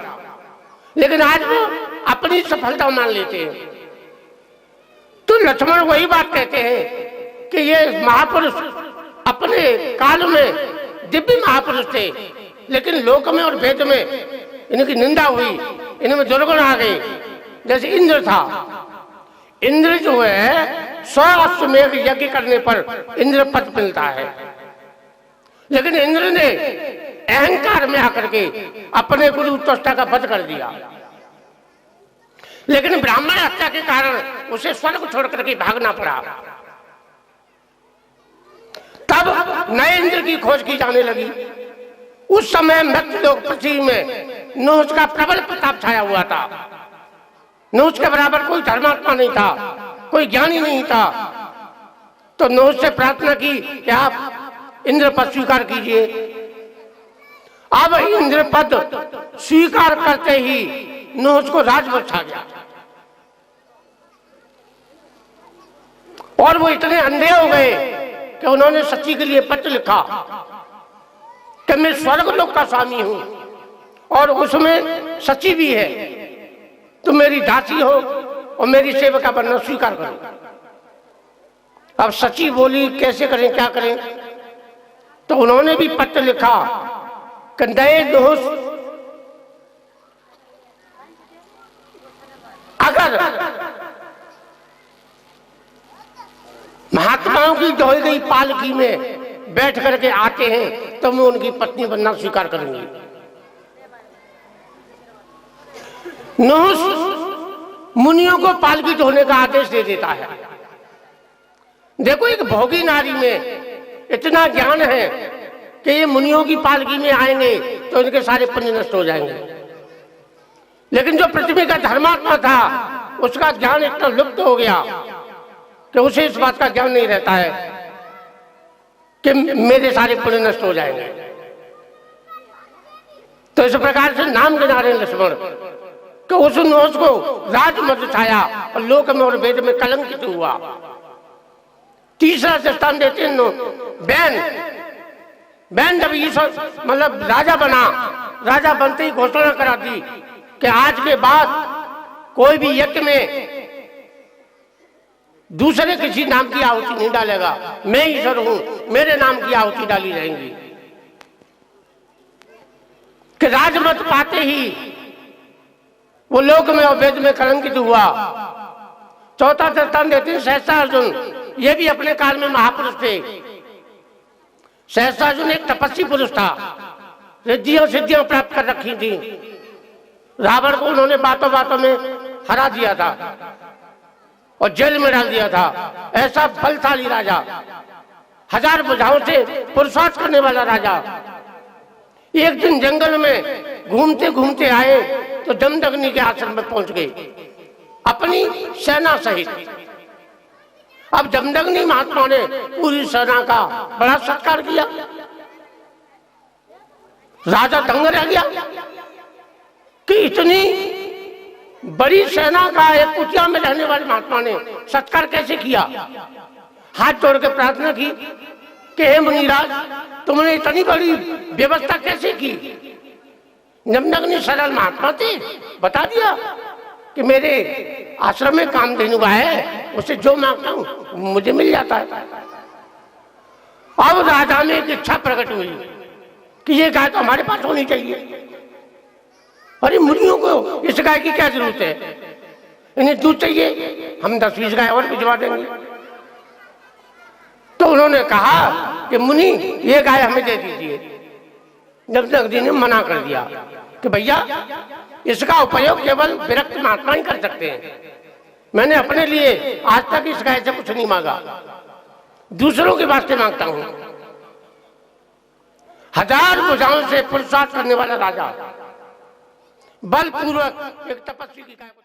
लेकिन आज वो अपनी सफलता मान लेते हैं। तो लक्ष्मण वही बात कहते हैं कि ये महापुरुष अपने काल में दिव्य महापुरुष थे, लेकिन लोक में और वेद में इनकी निंदा हुई, इनमें दुर्गुण आ गए। जैसे इंद्र था, इंद्र जो है 100 अश्वमेध यज्ञ करने पर इंद्र पद मिलता है, लेकिन इंद्र ने अहंकार में आकर के अपने गुरु त्वष्टा का वध कर दिया। लेकिन ब्राह्मण हत्या के कारण उसे स्वर्ग छोड़ करके भागना पड़ा। तब नए इंद्र की खोज की जाने लगी। उस समय मृत्यु लोक पृथ्वी में नूह का प्रबल प्रताप छाया हुआ था। नूह के बराबर कोई धर्मात्मा नहीं था, कोई ज्ञानी नहीं था। तो नूह से प्रार्थना की कि आप इंद्र पद स्वीकार कीजिए। अब इंद्र पद स्वीकार करते ही नूह को राजवंश आ गया, और वो इतने अंधे हो गए कि उन्होंने सची के लिए पत्र लिखा कि मैं स्वर्ग लोक का स्वामी हूं, और उसमें सची भी है, तुम मेरी दासी हो और मेरी सेविका बनना स्वीकार करो। अब सची बोली कैसे करें, क्या करें? तो उन्होंने भी पत्र लिखा कि नए दोष अगर महात्माओं की ढोई गई पालकी में बैठ करके आते हैं तो मैं उनकी पत्नी बनना स्वीकार करूंगी। नूह मुनियों को पालकी ढोने का आदेश दे देता है। देखो, एक भोगी नारी में इतना ज्ञान है कि ये मुनियों की पालकी में आएंगे तो इनके सारे पुण्य नष्ट हो जाएंगे। लेकिन जो पृथ्वी का धर्मात्मा था, उसका ज्ञान इतना लुप्त हो गया कि उसे इस बात का ज्ञान नहीं रहता है कि मेरे सारे पुण्य नष्ट हो जाएंगे। तो इस प्रकार से नाम गिना रहे लक्ष्मण कि उस नूह को राजमद छाया और लोक में और वेद में कलंकित हुआ। तीसरा स्थान देते हैं बैन जब ईश्वर मतलब राजा बना, राजा बनते ही घोषणा करा दी कि आज के बाद कोई भी यज्ञ में दूसरे किसी नाम की आहुति नहीं डालेगा, मैं ईश्वर हूं, मेरे नाम की आहुति डाली जाएंगी। कि राजमत पाते ही वो लोक में और वेद में कलंकित हुआ। चौथा स्थान देते हैं सहस्त्रार्जुन, ये भी अपने काल में महापुरुष थे। सहस्त्रार्जुन एक तपस्वी पुरुष था, रिद्धियां सिद्धियां प्राप्त कर रखी थी। रावण को उन्होंने बातों बातों में हरा दिया था और जेल में डाल दिया था। ऐसा बलशाली राजा, 1000 भुजाओं से पुरुषार्थ करने वाला राजा। एक दिन जंगल में घूमते घूमते आए तो जमदग्नि के आश्रम में पहुंच गए अपनी सेना सहित। अब जमदग्नि महात्मा ने पूरी सेना का बड़ा सत्कार किया। राजा दंग रह गया कि इतनी बड़ी सेना का एक कुटिया में रहने वाले महात्मा ने सत्कार कैसे किया? हाथ जोड़ के प्रार्थना की कि हे मुनिराज, तुमने इतनी बड़ी व्यवस्था कैसे की? नम्रगनी सरल महात्मा थे, बता दिया कि मेरे आश्रम में कामधेनु गाय है, उसे जो मांगता हूं मुझे मिल जाता है। अब राजा में एक इच्छा प्रकट हुई कि ये गाय तो हमारे पास होनी चाहिए। अरे मुनियों को इस गाय की क्या जरूरत है, इन्हें दूध चाहिए, हम 10-20 गाय और भिजवा देंगे। तो उन्होंने कहा कि मुनि ये गाय हमें दे दीजिए। नम्रगनी जी ने मना कर दिया कि भैया इसका उपयोग केवल विरक्त महात्मा ही कर सकते हैं। मैंने अपने लिए आज तक इस गाय से कुछ नहीं मांगा, दूसरों के वास्ते मांगता हूं। 1000 भुजाओं से पुरुषार्थ करने वाला राजा बलपूर्वक एक तपस्वी की गाय को